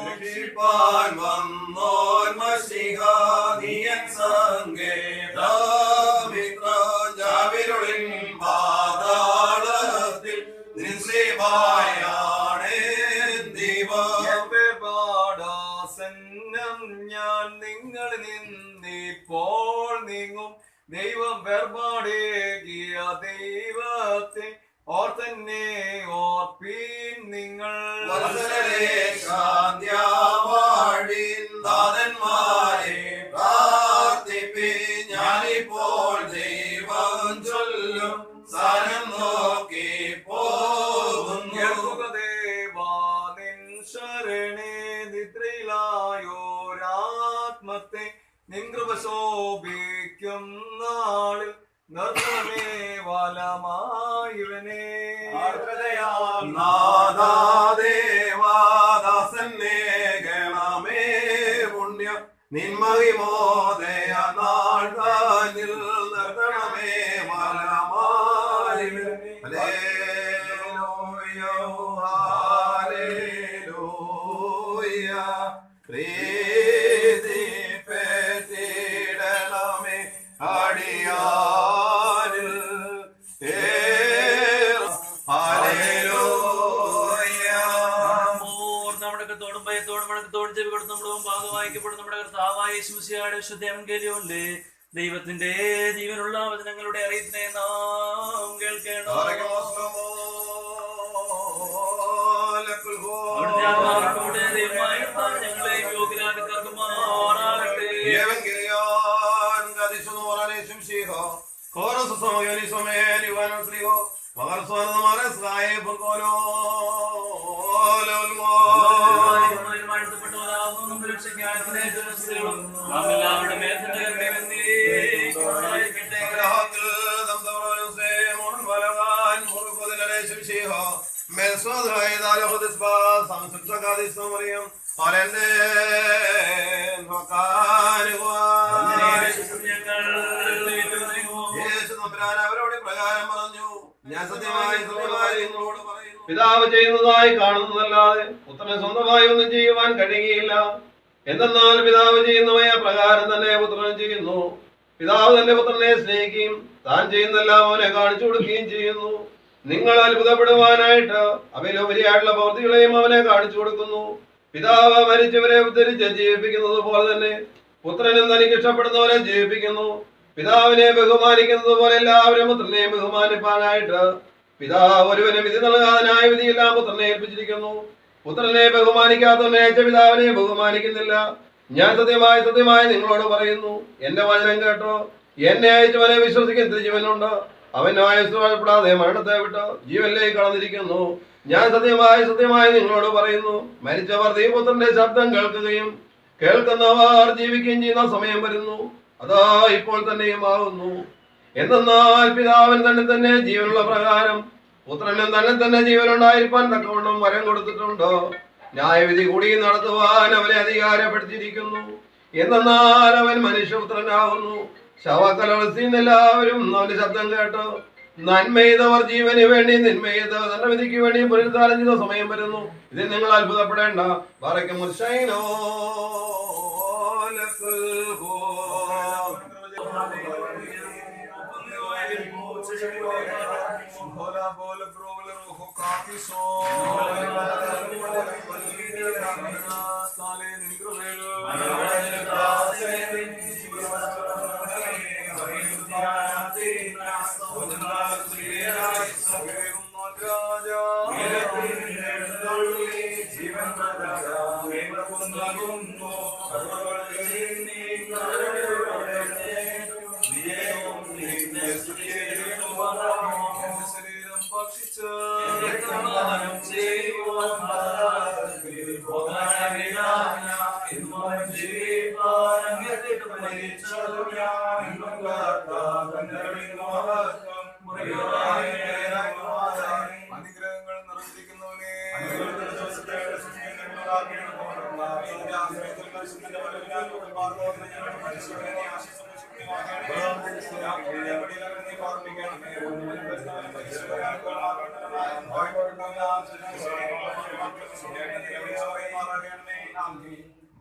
Speaker 7: രക്ഷിപ്പാൻ വന്നോൻ മശിഹാദിയൻ സങ്കേതമിത്രജാവിരുളിൻ പാതാളത്തിൽ നിൻസേവായാണേ ദീപം ഞാൻ നിങ്ങളിൽ നിന്നിപ്പോൾ നീങ്ങും. ദൈവം വേർപാടേകിയ ദൈവത്തെ ഓർത്തന്നെ ഓർപ്പീൻ നിങ്ങൾ. ശാന്തിയാവാഴിന്ദാതന്മാരെ പ്രാർത്ഥിപ്പീൻ. ഞാനിപ്പോൾ ദൈവം ചൊല്ലും സനം നോക്കി പോകുന്നു. ദേവാ നിൻ ശരണേ നിദ്രയിലായോരാത്മത്തെ നിൻ കൃപ ശോഭിക്കും നാളിൽ നിർത്തമേ വലമായിവനെ. നാദാദേവാദാസന്നെ ഗണമേ പുണ്യം നിന്മഹിമോദയ നാൾ നിർത്തണമേ വലമാ
Speaker 6: വായിക്കപ്പെടും നമ്മുടെ കർത്താവായ യേശുമിശിഹായുടെ വിശുദ്ധ എവങ്കേലിയോനിലെ ദൈവത്തിന്റെ ജീവനുള്ള വചനങ്ങളുടെ അറിയിപ്പിനെ നാം കേൾക്കണം. അവിടുത്തെ ആത്മാവിനോട് ദൈവമായ കർത്താവ് ഞങ്ങളെ യോഗ്യരാക്കി തീർക്കുമാറാകട്ടെ. എല്ലാവരുടെ
Speaker 2: അവരോട് പ്രകാരം പറഞ്ഞു, ഞാൻ സത്യമായി നിങ്ങളോട് പറയുന്നു,
Speaker 8: പിതാവ് ചെയ്യുന്നതായി കാണുന്നതല്ലാതെ പുത്രന് സ്വന്തമായി ഒന്നും ചെയ്യുവാൻ കഴിയുകയില്ല. എന്തെന്നാൽ പിതാവ് ചെയ്യുന്നവയ പ്രകാരം തന്നെ പുത്രനും ചെയ്യുന്നു. പിതാവ് തന്റെ പുത്രനെ സ്നേഹിക്കുകയും താൻ ചെയ്യുന്നെല്ലാം അവനെ കാണിച്ചു കൊടുക്കുകയും ചെയ്യുന്നു. നിങ്ങൾ അത്ഭുതപ്പെടുവാനായിട്ട് അവയിലുപരിയായിട്ടുള്ള പ്രവൃത്തികളെയും അവനെ കാണിച്ചു കൊടുക്കുന്നു. പിതാവ് മരിച്ചവരെ ഉദ്ധരിച്ച് ജീവിപ്പിക്കുന്നത് പോലെ തന്നെ പുത്രനും തനിക്ക് ഇഷ്ടപ്പെടുന്നവരെ ജീവിപ്പിക്കുന്നു. പിതാവിനെ ബഹുമാനിക്കുന്നത് പോലെ എല്ലാവരും പുത്രനെ ബഹുമാനിപ്പാനായിട്ട് പിതാവ് ഒരുവനും വിധി നൽകാതെ വിധിയെല്ലാം പുത്രനെ ഏൽപ്പിച്ചിരിക്കുന്നു. പുത്രനെ ബഹുമാനിക്കാത്തവനെ അയച്ച പിതാവിനെ ബഹുമാനിക്കുന്നില്ല. ഞാൻ സത്യമായി സത്യമായി നിങ്ങളോട് പറയുന്നു, എന്റെ വചനം കേട്ടോ, എന്നെ അയച്ചവനെ വിശ്വസിക്കുന്ന ജീവനുണ്ട്. അവൻ ആയുസ്പ്പെടാതെ മരണത്തെ വിട്ട് ജീവനിലേക്ക് കടന്നിരിക്കുന്നു. ഞാൻ സത്യമായി സത്യമായി നിങ്ങളോട് പറയുന്നു, മരിച്ചവർ ദൈവപുത്രന്റെ ശബ്ദം കേൾക്കുകയും കേൾക്കുന്നവർ ജീവിക്കുകയും ചെയ്യുന്ന സമയം വരുന്നു. അതാ ഇപ്പോൾ തന്നെയും ആകുന്നു. എന്തെന്നാൽ പിതാവിന് തന്നെ ജീവനുള്ള പ്രകാരം പുത്രനും തന്നെ ജീവനുണ്ടായിരിക്കാൻ തക്കവണ്ണം വരം കൊടുത്തിട്ടുണ്ട്. ന്യായവിധി കൂടി നടത്തുവാൻ അവനെ അധികാരപ്പെടുത്തിയിരിക്കുന്നു. എന്തെന്നാൽ അവൻ മനുഷ്യപുത്രനാകുന്നു. ശവക്കലവസ്ഥയിൽ എല്ലാവരും അവന്റെ ശബ്ദം കേട്ട് നന്മയെയ്തവർ ജീവന് വേണ്ടി നിന്മയെയ്ത് തന്റെ വിധിക്ക് വേണ്ടി പുനരുദ്ധാനം ചെയ്ത സമയം വരുന്നു. ഇതിൽ നിങ്ങൾ അത്ഭുതപ്പെടേണ്ട. പറയ്ക്കും
Speaker 7: അനുഗ്രഹങ്ങൾ നിറഞ്ഞിരിക്കുന്നവനെ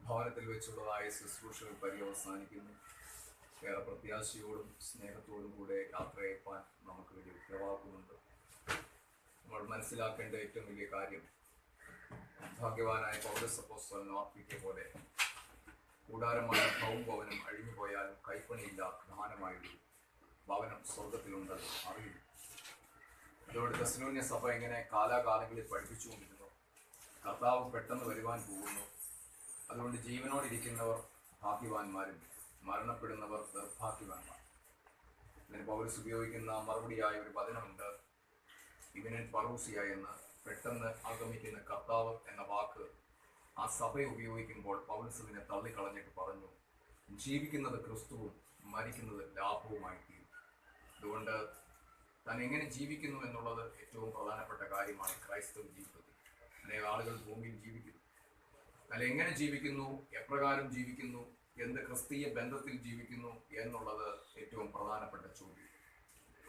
Speaker 7: ഭവനത്തിൽ വെച്ചുള്ളതായ ശുശ്രൂഷകൾ പര്യവസാനിക്കുന്നു. ഏറെ പ്രത്യാശയോടും സ്നേഹത്തോടും കൂടെ യാത്രയപ്പാൻ നമുക്ക് വലിയ ഉത്തരവാദിത്വമുണ്ട്. നമ്മൾ മനസ്സിലാക്കേണ്ട ഏറ്റവും വലിയ കാര്യം, ഭാഗ്യവാനായ പൗലോസ് അപ്പോസ്തലൻ ഓർപ്പിക്കുക പോലെ കൂടാരമായ ഭവനം അഴിഞ്ഞു പോയാലും കൈപ്പണിയില്ലാത്ത പ്രധാനമായൊരു ഭവനം സ്വർഗത്തിലുണ്ട് അറിയും. അതോടെ തെസ്സലോനിയ സഭ ഇങ്ങനെ കാലാകാലങ്ങളിൽ പഠിപ്പിച്ചുകൊണ്ടിരുന്നു. കർത്താവ് പെട്ടെന്ന് വരുവാൻ പോകുന്നു. അതുകൊണ്ട് ജീവനോടിരിക്കുന്നവർ ഭാഗ്യവാന്മാരും മരണപ്പെടുന്നവർ നിർഭാഗ്യവാന്മാർ. ഇതിന് പൗലോസ് ഉപയോഗിക്കുന്ന മറുപടിയായ ഒരു വചനമുണ്ട്, ഇവനൻ പറൂസിയ എന്ന്. പെട്ടെന്ന് ആഗമിക്കുന്ന കർത്താവ് എന്ന വാക്ക് ആ സഭ ഉപയോഗിക്കുമ്പോൾ പൗലോസിനെ തള്ളിക്കളഞ്ഞിട്ട് പറഞ്ഞു, ജീവിക്കുന്നത് ക്രിസ്തുവും മരിക്കുന്നത് ലാഭവുമായി തീരും. അതുകൊണ്ട് താൻ എങ്ങനെ ജീവിക്കുന്നു എന്നുള്ളത് ഏറ്റവും പ്രധാനപ്പെട്ട കാര്യമാണ് ക്രൈസ്തവ ജീവിതത്തിൽ. അനേക ആളുകൾ ഭൂമിയിൽ ജീവിക്കുന്നു. എന്നാൽ എങ്ങനെ ജീവിക്കുന്നു, എപ്രകാരം ജീവിക്കുന്നു, എന്ത് ക്രിസ്തീയ ബന്ധത്തിൽ ജീവിക്കുന്നു എന്നുള്ളത് ഏറ്റവും പ്രധാനപ്പെട്ട ചോദ്യം.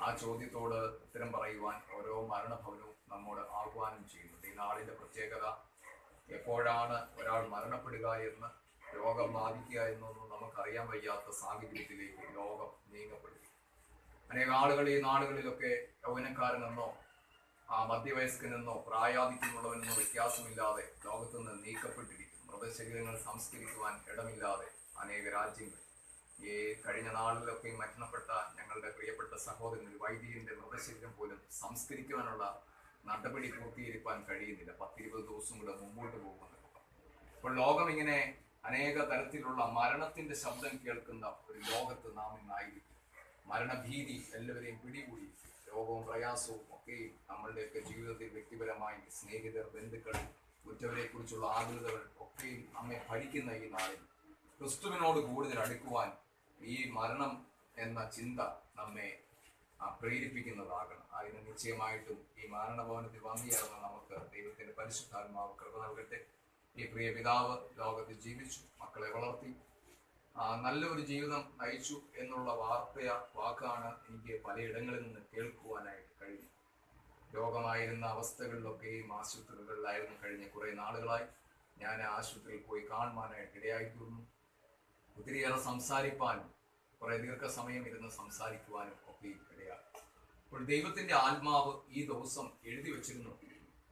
Speaker 7: ആ ചോദ്യത്തോട് ഉത്തരം പറയുവാൻ ഓരോ മരണഭവനവും നമ്മോട് ആഹ്വാനം ചെയ്യുന്നുണ്ട്. ഈ നാളിൻ്റെ പ്രത്യേകത, എപ്പോഴാണ് ഒരാൾ മരണപ്പെടുക എന്ന്, രോഗം ബാധിക്കുക എന്നൊന്നും നമുക്കറിയാൻ വയ്യാത്ത സാഹചര്യത്തിലേക്ക് ലോകം നീങ്ങപ്പെടും. അനേക ആളുകൾ ഈ നാടുകളിലൊക്കെ യൗവനക്കാരനെന്നോ മധ്യവയസ്കനെന്നോ പ്രായാധിക്യമുള്ളവനെന്നോ വ്യത്യാസമില്ലാതെ ലോകത്തു നിന്ന് നീക്കപ്പെട്ടിരിക്കുന്നു. മൃതശരീരങ്ങൾ സംസ്കരിക്കുവാൻ ഇടമില്ലാതെ അനേക രാജ്യങ്ങൾ ഈ കഴിഞ്ഞ നാളിലൊക്കെ മരണപ്പെട്ട ഞങ്ങളുടെ പ്രിയപ്പെട്ട സഹോദരൻ വൈദികന്റെ മൃതശരീരം പോലും സംസ്കരിക്കുവാനുള്ള നടപടി പൂർത്തീകരിക്കാൻ കഴിയുന്നില്ല. 10-20 ദിവസം കൂടെ മുമ്പോട്ട് പോകുന്നത്. അപ്പോൾ ലോകം ഇങ്ങനെ അനേക തരത്തിലുള്ള മരണത്തിന്റെ ശബ്ദം കേൾക്കുന്ന ഒരു ലോകത്ത് നാം ഇന്നായിരിക്കും. മരണഭീതി എല്ലാവരെയും പിടികൂടി, രോഗവും പ്രയാസവും ഒക്കെയും നമ്മളുടെയൊക്കെ ജീവിതത്തിൽ വ്യക്തിപരമായി സ്നേഹിതർ, ബന്ധുക്കൾ, ഉറ്റവരെ കുറിച്ചുള്ള ആകുലതകൾ ഒക്കെയും നമ്മെ ഭരിക്കുന്ന ഈ നാളിൽ ക്രിസ്തുവിനോട് കൂടുതൽ അടുക്കുവാൻ ഈ മരണം എന്ന ചിന്ത നമ്മെ പ്രേരിപ്പിക്കുന്നതാകണം. അതിന് നിശ്ചയമായിട്ടും ഈ മരണഭവനത്തിൽ വന്നുചേർന്ന നമുക്ക് ദൈവത്തിന്റെ പരിശുദ്ധാത്മാവ് കൃപ നൽകട്ടെ. ഈ പ്രിയ പിതാവ് ലോകത്തിൽ ജീവിച്ചു, മക്കളെ വളർത്തി, നല്ലൊരു ജീവിതം നയിച്ചു എന്നുള്ള വാക്കാണ് എനിക്ക് പലയിടങ്ങളിൽ നിന്ന് കേൾക്കുവാനായിട്ട് കഴിഞ്ഞു. രോഗമായിരുന്ന അവസ്ഥകളിലൊക്കെയും ആശുപത്രികളിലായിരുന്നു കഴിഞ്ഞ കുറെ നാളുകളായി. ഞാൻ ആശുപത്രിയിൽ പോയി കാണുവാനായിട്ട് ഇടയായിത്തീർന്നു. ഒത്തിരിയേറെ സംസാരിപ്പാനും കുറെ ദീർഘസമയം ഇരുന്ന് സംസാരിക്കുവാനും ഒക്കെ ഇടയായി. അപ്പോൾ ദൈവത്തിന്റെ ആത്മാവ് ഈ ദിവസം എഴുതി വെച്ചിരുന്നു,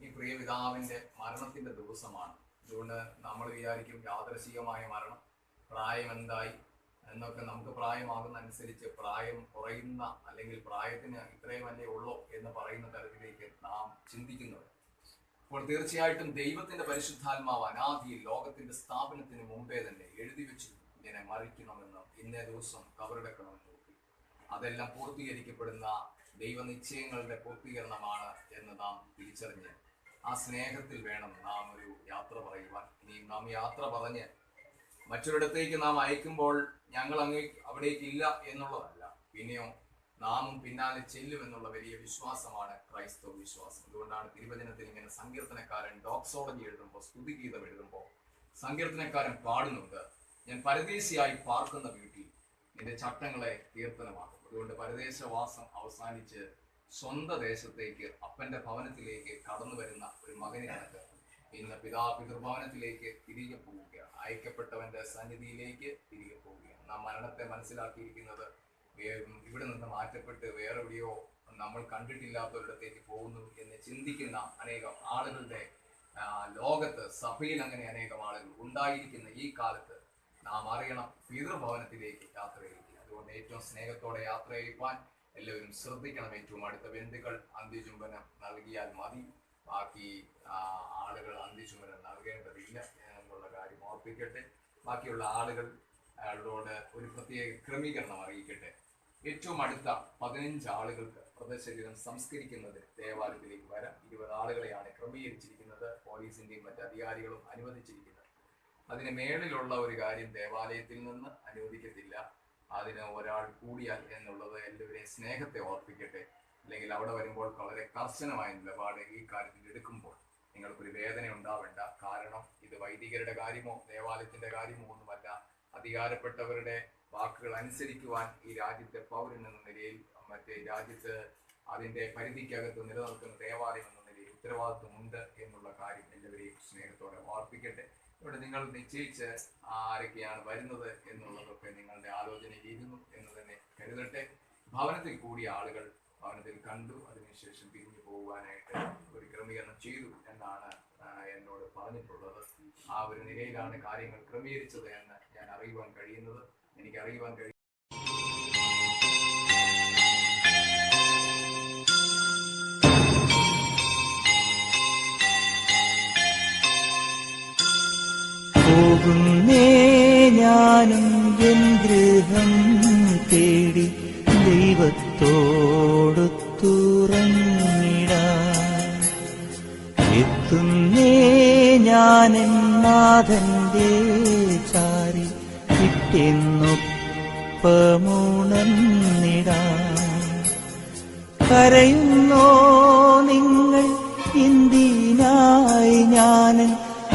Speaker 7: ഈ പ്രിയ പിതാവിന്റെ മരണത്തിന്റെ ദിവസമാണ്. അതുകൊണ്ട് നമ്മൾ വിചാരിക്കും യാദൃശികമായ മരണം, പ്രായം എന്തായി എന്നൊക്കെ നമുക്ക് പ്രായമാകുന്ന അനുസരിച്ച് പ്രായം കുറയുന്ന അല്ലെങ്കിൽ പ്രായത്തിന് ഇത്രയും അല്ലേ ഉള്ളോ എന്ന് പറയുന്ന തരത്തിലേക്ക് നാം ചിന്തിക്കുന്നത്. അപ്പോൾ തീർച്ചയായിട്ടും ദൈവത്തിന്റെ പരിശുദ്ധാത്മാവ് അനാദിയിൽ ലോകത്തിന്റെ സ്ഥാപനത്തിന് മുമ്പേ തന്നെ എഴുതി വെച്ചു, ഇങ്ങനെ മരിക്കണമെന്ന്, ഇന്നേ ദിവസം കബറടക്കണമെന്ന്. അതെല്ലാം പൂർത്തീകരിക്കപ്പെടുന്ന ദൈവനിശ്ചയങ്ങളുടെ പൂർത്തീകരണമാണ് എന്ന് നാം തിരിച്ചറിഞ്ഞ് ആ സ്നേഹത്തിൽ വേണം നാം ഒരു യാത്ര പറയുവാൻ. ഇനിയും നാം യാത്ര പറഞ്ഞ് മറ്റൊരിടത്തേക്ക് നാം അയക്കുമ്പോൾ ഞങ്ങൾ അവിടേക്ക് ഇല്ല എന്നുള്ളതല്ല, പിന്നെയോ നാമും പിന്നാലെ ചെല്ലുമെന്നുള്ള വലിയ വിശ്വാസമാണ് ക്രൈസ്തവ വിശ്വാസം. അതുകൊണ്ടാണ് തിരുവചനത്തിൽ ഇങ്ങനെ സങ്കീർത്തനക്കാരൻ ഡോക്സോളജി എഴുതുമ്പോൾ, സ്തുതിഗീതം എഴുതുമ്പോൾ സങ്കീർത്തനക്കാരൻ പാടുന്നുണ്ട്, ഞാൻ പരദേശിയായി പാർക്കുന്ന വീട്ടിൽ നിന്റെ ചട്ടങ്ങളെ കീർത്തനമാക്കും. അതുകൊണ്ട് പരദേശവാസം അവസാനിച്ച് സ്വന്തം ദേശത്തേക്ക്, അപ്പന്റെ ഭവനത്തിലേക്ക് കടന്നു വരുന്ന ഒരു മകനിനക്ക് ഇന്ന് പിതൃഭവനത്തിലേക്ക് തിരികെ പോവുകയാണ്. അയക്കപ്പെട്ടവന്റെ സന്നിധിയിലേക്ക് തിരികെ പോവുകയാണ്. നാം മരണത്തെ മനസ്സിലാക്കിയിരിക്കുന്നത് ഇവിടെ നിന്ന് മാറ്റപ്പെട്ട് വേറെ എവിടെയോ നമ്മൾ കണ്ടിട്ടില്ലാത്തൊരിടത്തേക്ക് പോകുന്നു എന്ന് ചിന്തിക്കുന്ന അനേകം ആളുകളുടെ ലോകത്ത്, സഭയിൽ അങ്ങനെ അനേകം ആളുകൾ ഉണ്ടായിരിക്കുന്ന ഈ കാലത്ത് നാം അറിയണം, പിതൃഭവനത്തിലേക്ക് യാത്ര ചെയ്യുക. അതുകൊണ്ട് ഏറ്റവും സ്നേഹത്തോടെ യാത്ര ചെയ്യുവാൻ എല്ലാവരും ശ്രദ്ധിക്കണം. ഏറ്റവും അടുത്ത ബന്ധുക്കൾ അന്ത്യചുംബനം നൽകിയാൽ മതി, ബാക്കി ആളുകൾ അന്ത്യചുംബനം നൽകേണ്ടതില്ല എന്നുള്ള കാര്യം ഓർപ്പിക്കട്ടെ. ബാക്കിയുള്ള ആളുകളോട് ഒരു പ്രത്യേക ക്രമീകരണം അറിയിക്കട്ടെ. ഏറ്റവും അടുത്ത 15 ആളുകൾക്ക് മൃതശരീരം സംസ്കരിക്കുന്നതിന് ദേവാലയത്തിലേക്ക് വരാം. 20 ആളുകളെയാണ് ക്രമീകരിച്ചിരിക്കുന്നത്, പോലീസിന്റെയും മറ്റ് അധികാരികളും അനുവദിച്ചിരിക്കുന്നത്. അതിന് മേളിലുള്ള ഒരു കാര്യം ദേവാലയത്തിൽ നിന്ന് അനുവദിക്കത്തില്ല. അതിന് ഒരാൾ കൂടിയാൽ എന്നുള്ളത് എല്ലാവരെയും സ്നേഹത്തെ ഓർപ്പിക്കട്ടെ. അല്ലെങ്കിൽ അവിടെ വരുമ്പോൾ വളരെ കർശനമായ നിലപാട് ഈ കാര്യത്തിൽ എടുക്കുമ്പോൾ നിങ്ങൾക്കൊരു വേദന ഉണ്ടാവേണ്ട. കാരണം ഇത് വൈദികരുടെ കാര്യമോ ദേവാലയത്തിന്റെ കാര്യമോ ഒന്നുമല്ല. അധികാരപ്പെട്ടവരുടെ വാക്കുകൾ അനുസരിക്കുവാൻ ഈ രാജ്യത്തെ പൗരൻ എന്ന നിലയിൽ, മറ്റേ രാജ്യത്ത് അതിന്റെ പരിധിക്കകത്ത് നിലനിൽക്കുന്ന ദേവാലയം എന്ന നിലയിൽ ഉത്തരവാദിത്വമുണ്ട് എന്നുള്ള കാര്യം എല്ലാവരെയും സ്നേഹത്തോടെ ഓർപ്പിക്കട്ടെ. ഇവിടെ നിങ്ങൾ നിശ്ചയിച്ച് ആരൊക്കെയാണ് വരുന്നത് എന്നുള്ളതൊക്കെ നിങ്ങളുടെ ആലോചനയിലിരുന്നു എന്ന് തന്നെ കരുതട്ടെ. ഭവനത്തിൽ കൂടിയ ആളുകൾ ഭവനത്തിൽ കണ്ടു, അതിനുശേഷം പിരിഞ്ഞു പോകുവാനായിട്ട് ഒരു ക്രമീകരണം ചെയ്തു എന്നാണ് എന്നോട് പറഞ്ഞിട്ടുള്ളത്. ആ ഒരു നിലയിലാണ് കാര്യങ്ങൾ ക്രമീകരിച്ചത് എന്ന് ഞാൻ അറിയുവാൻ കഴിയുന്നത്. എനിക്ക് അറിയുവാൻ കഴിയും.
Speaker 1: പോകുന്നേ ഞാനും എൻ ഗൃഹം തേടി ദൈവത്തോടു തുറന്നിടാൻ. എത്തുന്നേ ഞാനെൻ നാഥന്റെ ചാരി കിട്ടിയെന്നൊപ്പമുണർന്നിടാൻ. കരയുന്നോ നിങ്ങൾ എന്തിനായി ഞാനൻ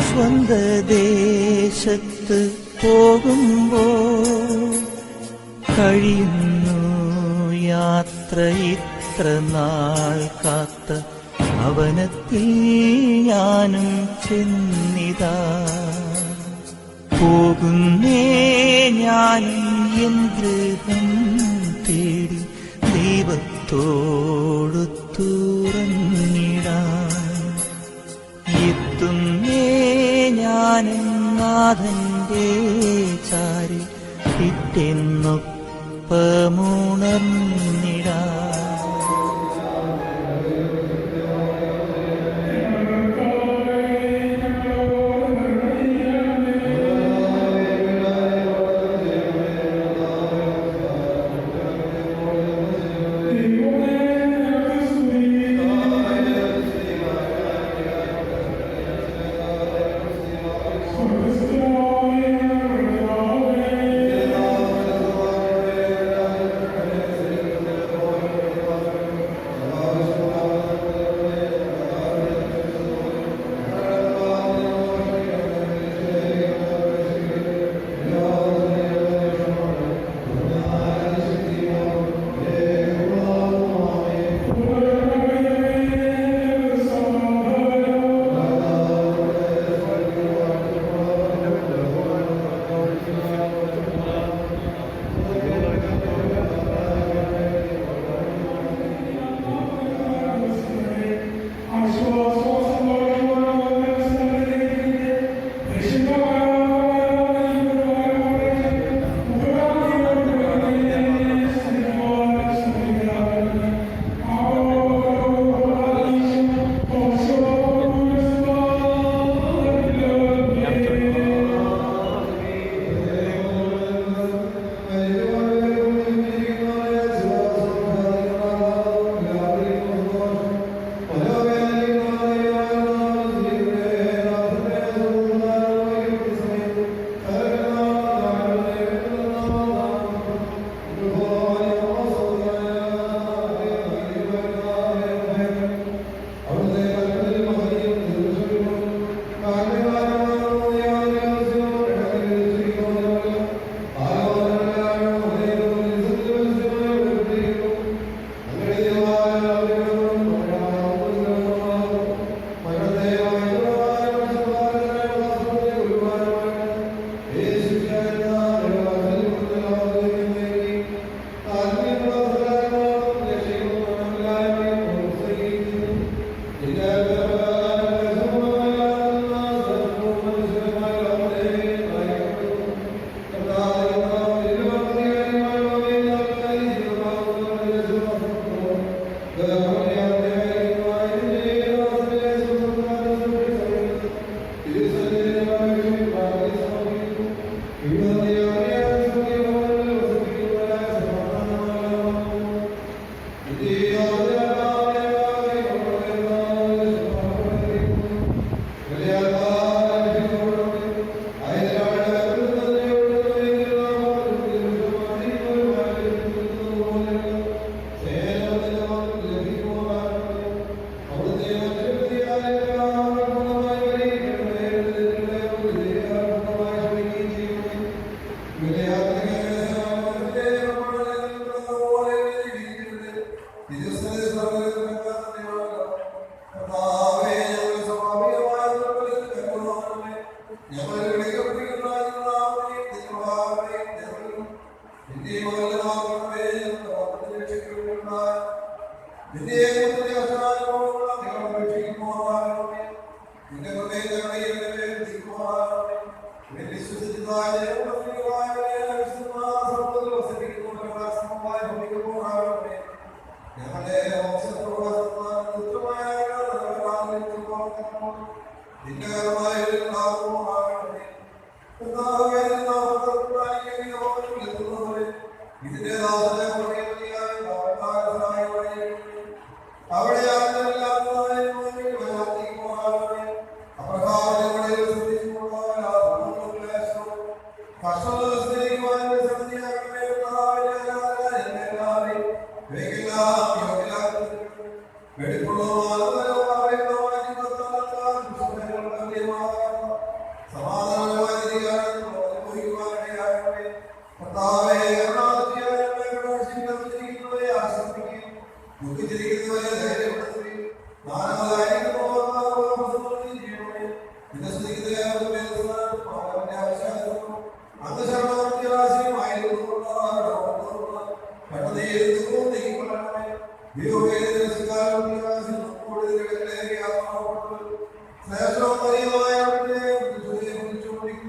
Speaker 1: സ്വന്ത ദേശത്ത് പോകുമ്പോൾ? കഴിയുന്നു യാത്ര ഇത്ര നാൾ കാത്ത ഭവനത്തിൽ ഞാനും ചെന്നിതാ. പോകുന്നേ ഞാനും എൻ ഗൃഹം തേടി ദൈവത്തോടു തുറന്നിടാൻ. എത്തുന്നേ ഞാനും നാഥന്റെ ചാരി പിറ്റെന്നൊപ്പമുണർന്നിടാ.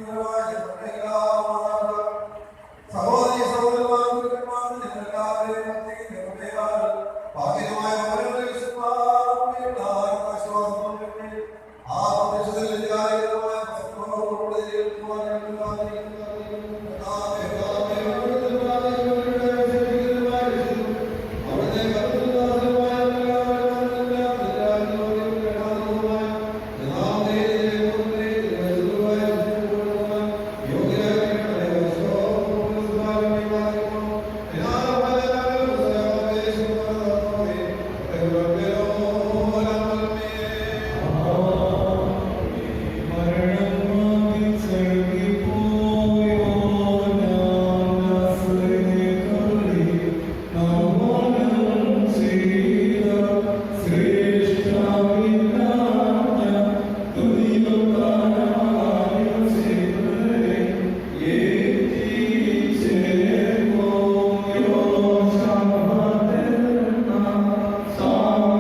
Speaker 2: ും
Speaker 8: Song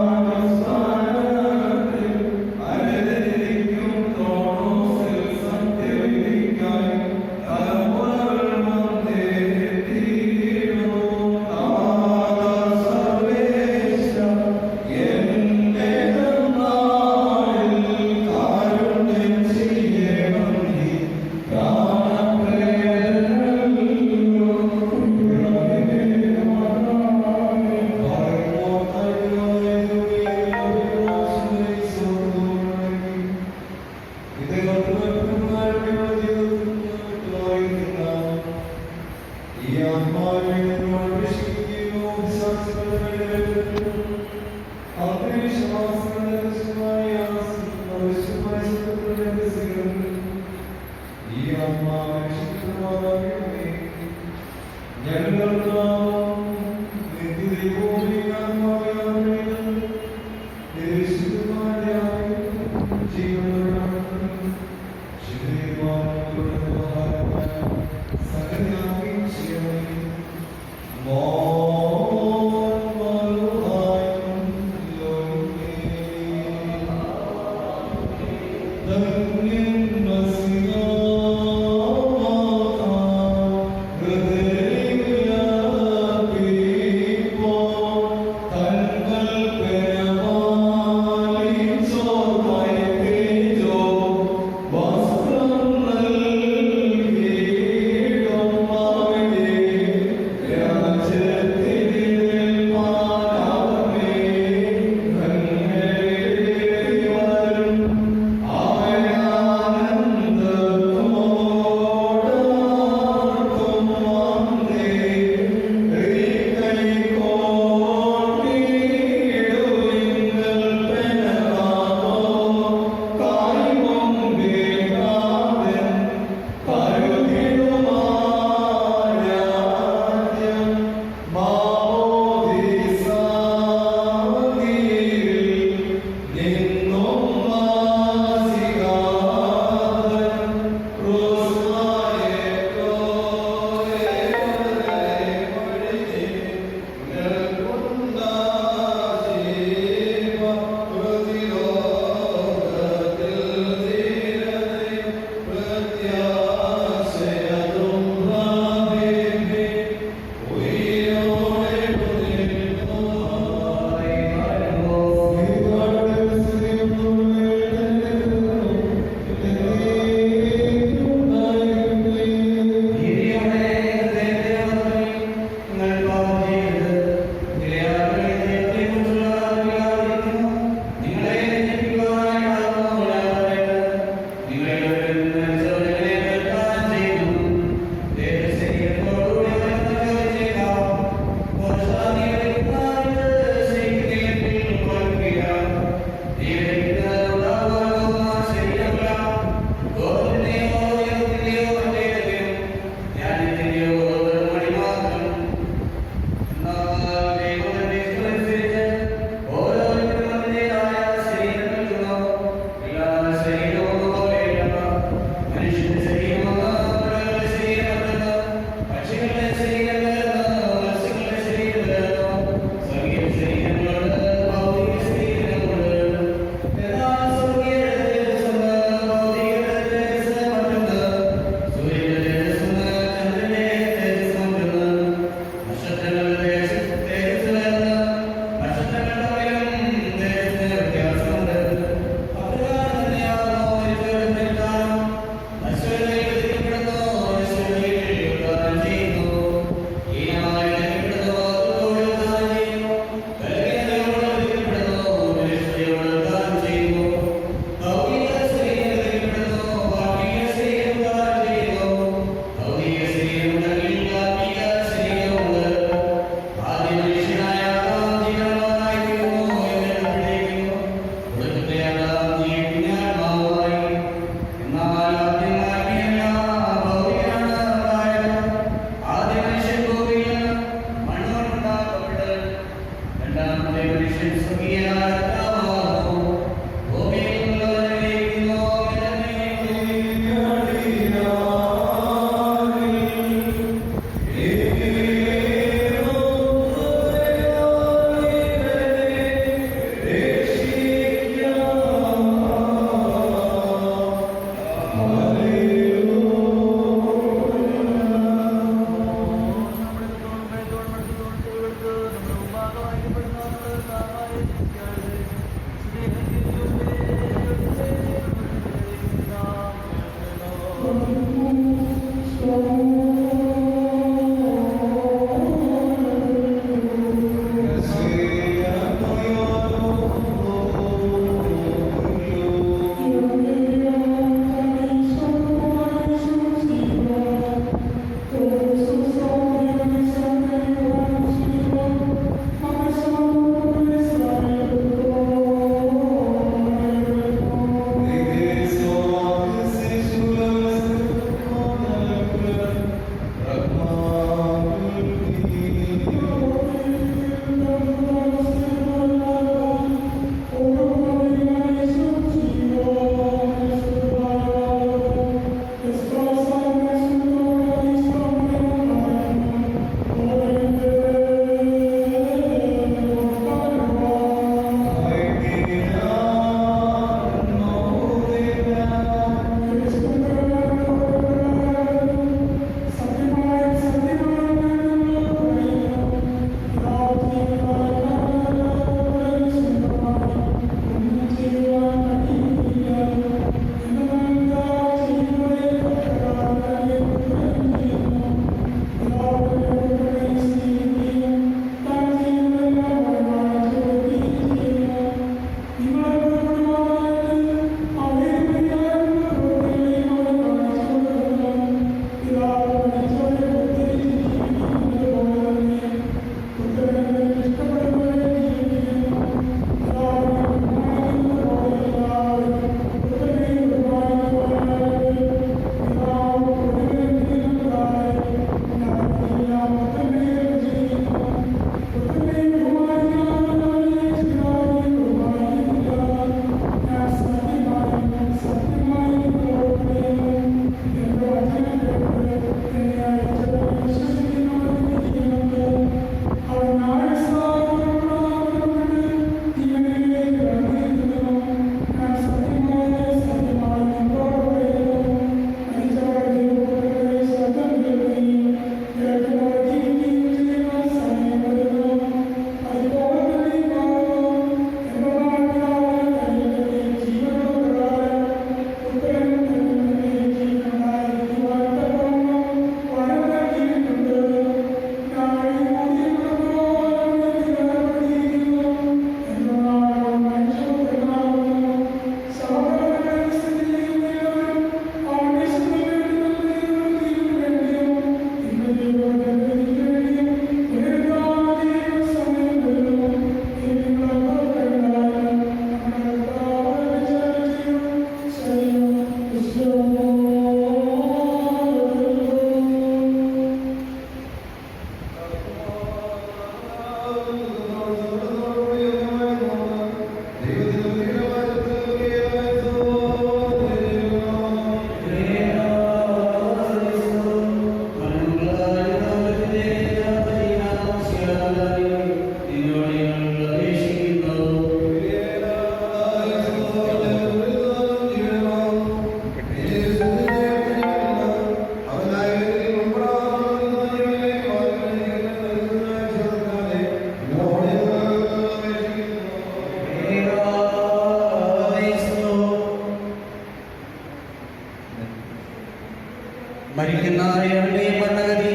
Speaker 9: മരിക്കുന്നവരുടെ ഭരണഗതി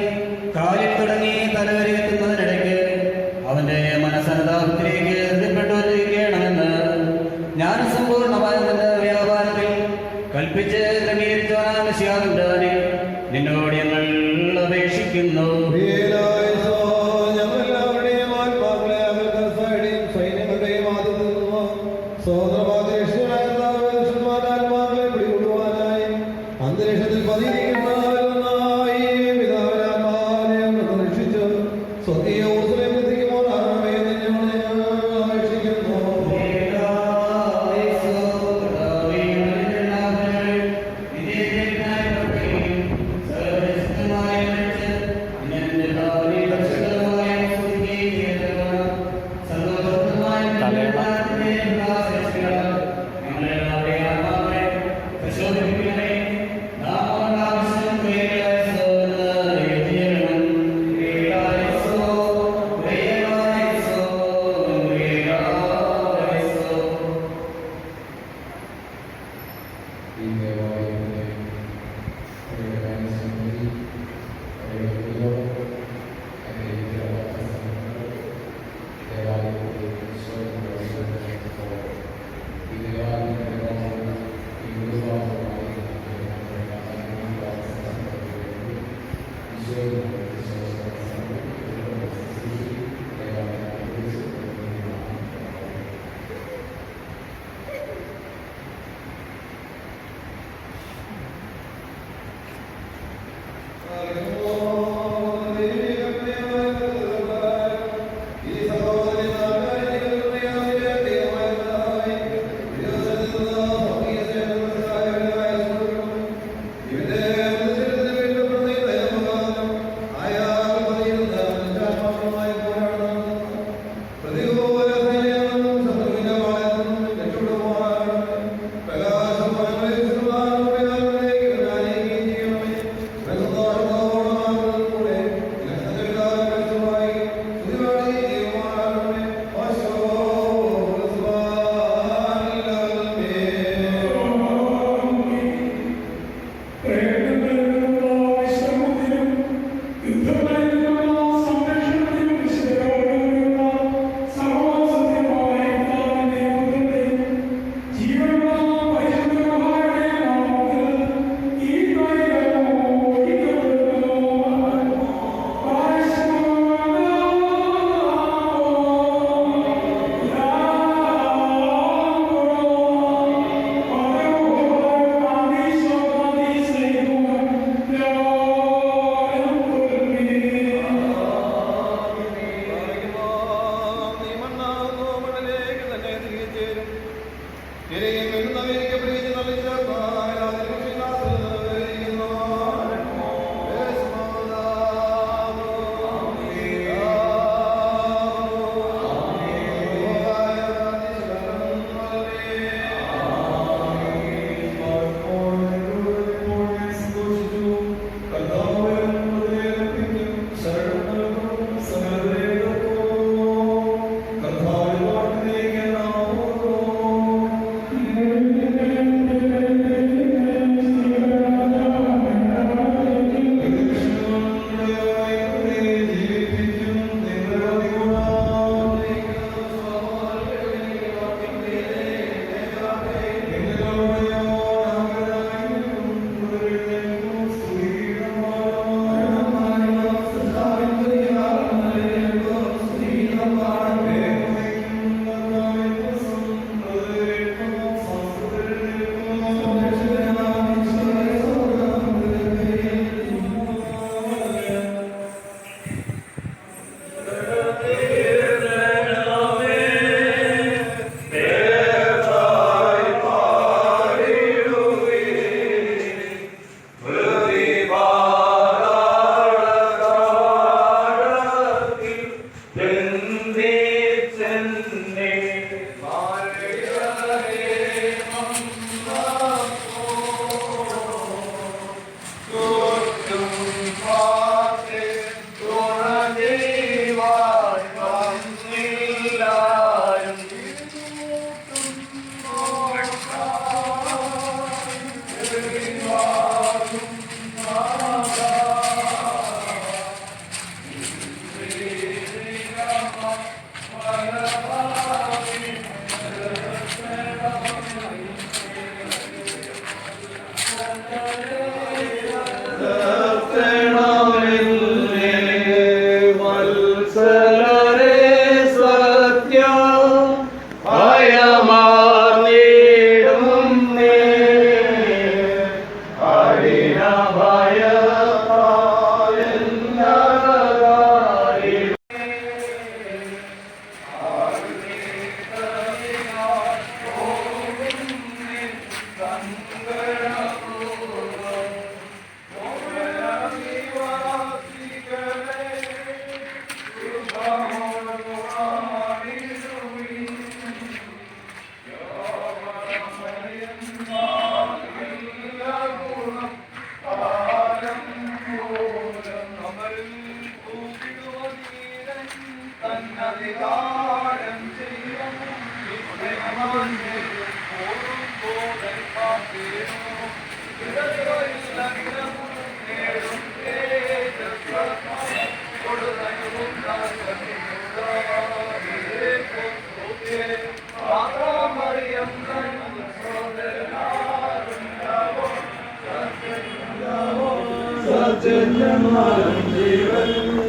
Speaker 9: കാലിൽ തുടങ്ങി തലവരെ എത്തുന്നതിനിടയ്ക്ക് അവന്റെ മനസ്സനുതാപത്തിലേക്ക് എഴുതപ്പെട്ടുകൊണ്ടിരിക്കണമെന്ന് ഞാൻ സമ്പൂർണ്ണമായ വ്യാപാരത്തിൽ കൽപ്പിച്ച് ക്രമീകരിച്ചവനാവശ്യാകുണ്ടാനെ നിന്നോട് ഞങ്ങൾ അപേക്ഷിക്കുന്നു.
Speaker 10: അന്തരീക്ഷത്തിൽ പതിയിരിക്കുന്ന സ്വർഗീയ ഊർജ്ജം എത്തിക്കുമ്പോൾ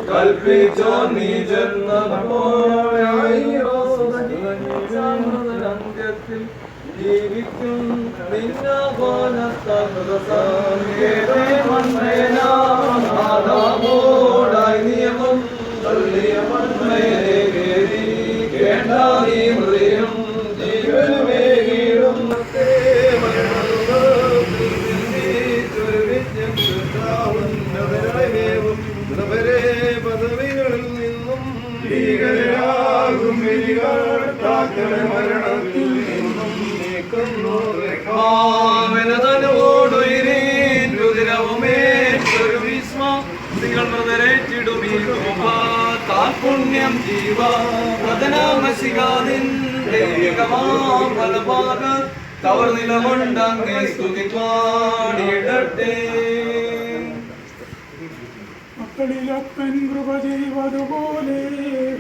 Speaker 8: കൽപ്പിച്ചോ നീ ജന്മത്തിൽ ജീവിക്കും നിന്നോടായി നിയമം കേട്ട നീ മൃദയം ജീവനുമേകീടും പദവികളിൽ നിന്നും ഭീകരാകും മരണത്തിൽ നിന്നും നീക്കുന്നു പുണ്യം ജീവ തവർ നിലകൊണ്ടങ്ങേ സ്തുതി പാടിയിടട്ടെ.
Speaker 11: മക്കളിലപ്പൻ കൃപ ചെയ്വതുപോലെ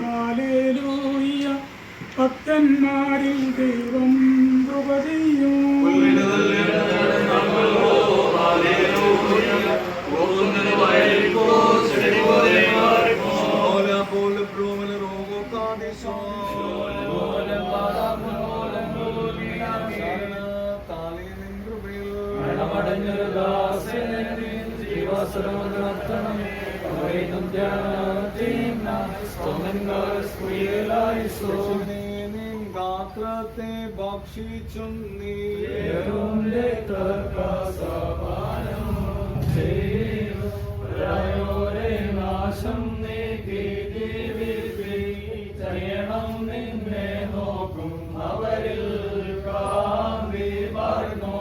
Speaker 11: ഹല്ലേലൂയ. ഭക്തന്മാരിൽ ദൈവം കൃപ ചെയ്യും.
Speaker 8: ഗാത്രത്തെ ഭക്ഷിച്ചും നീ നാശം നീക്കി ചെയ്യണം നിന്നെ നോക്കും അവരിൽ കാന്തി പകർന്നോ.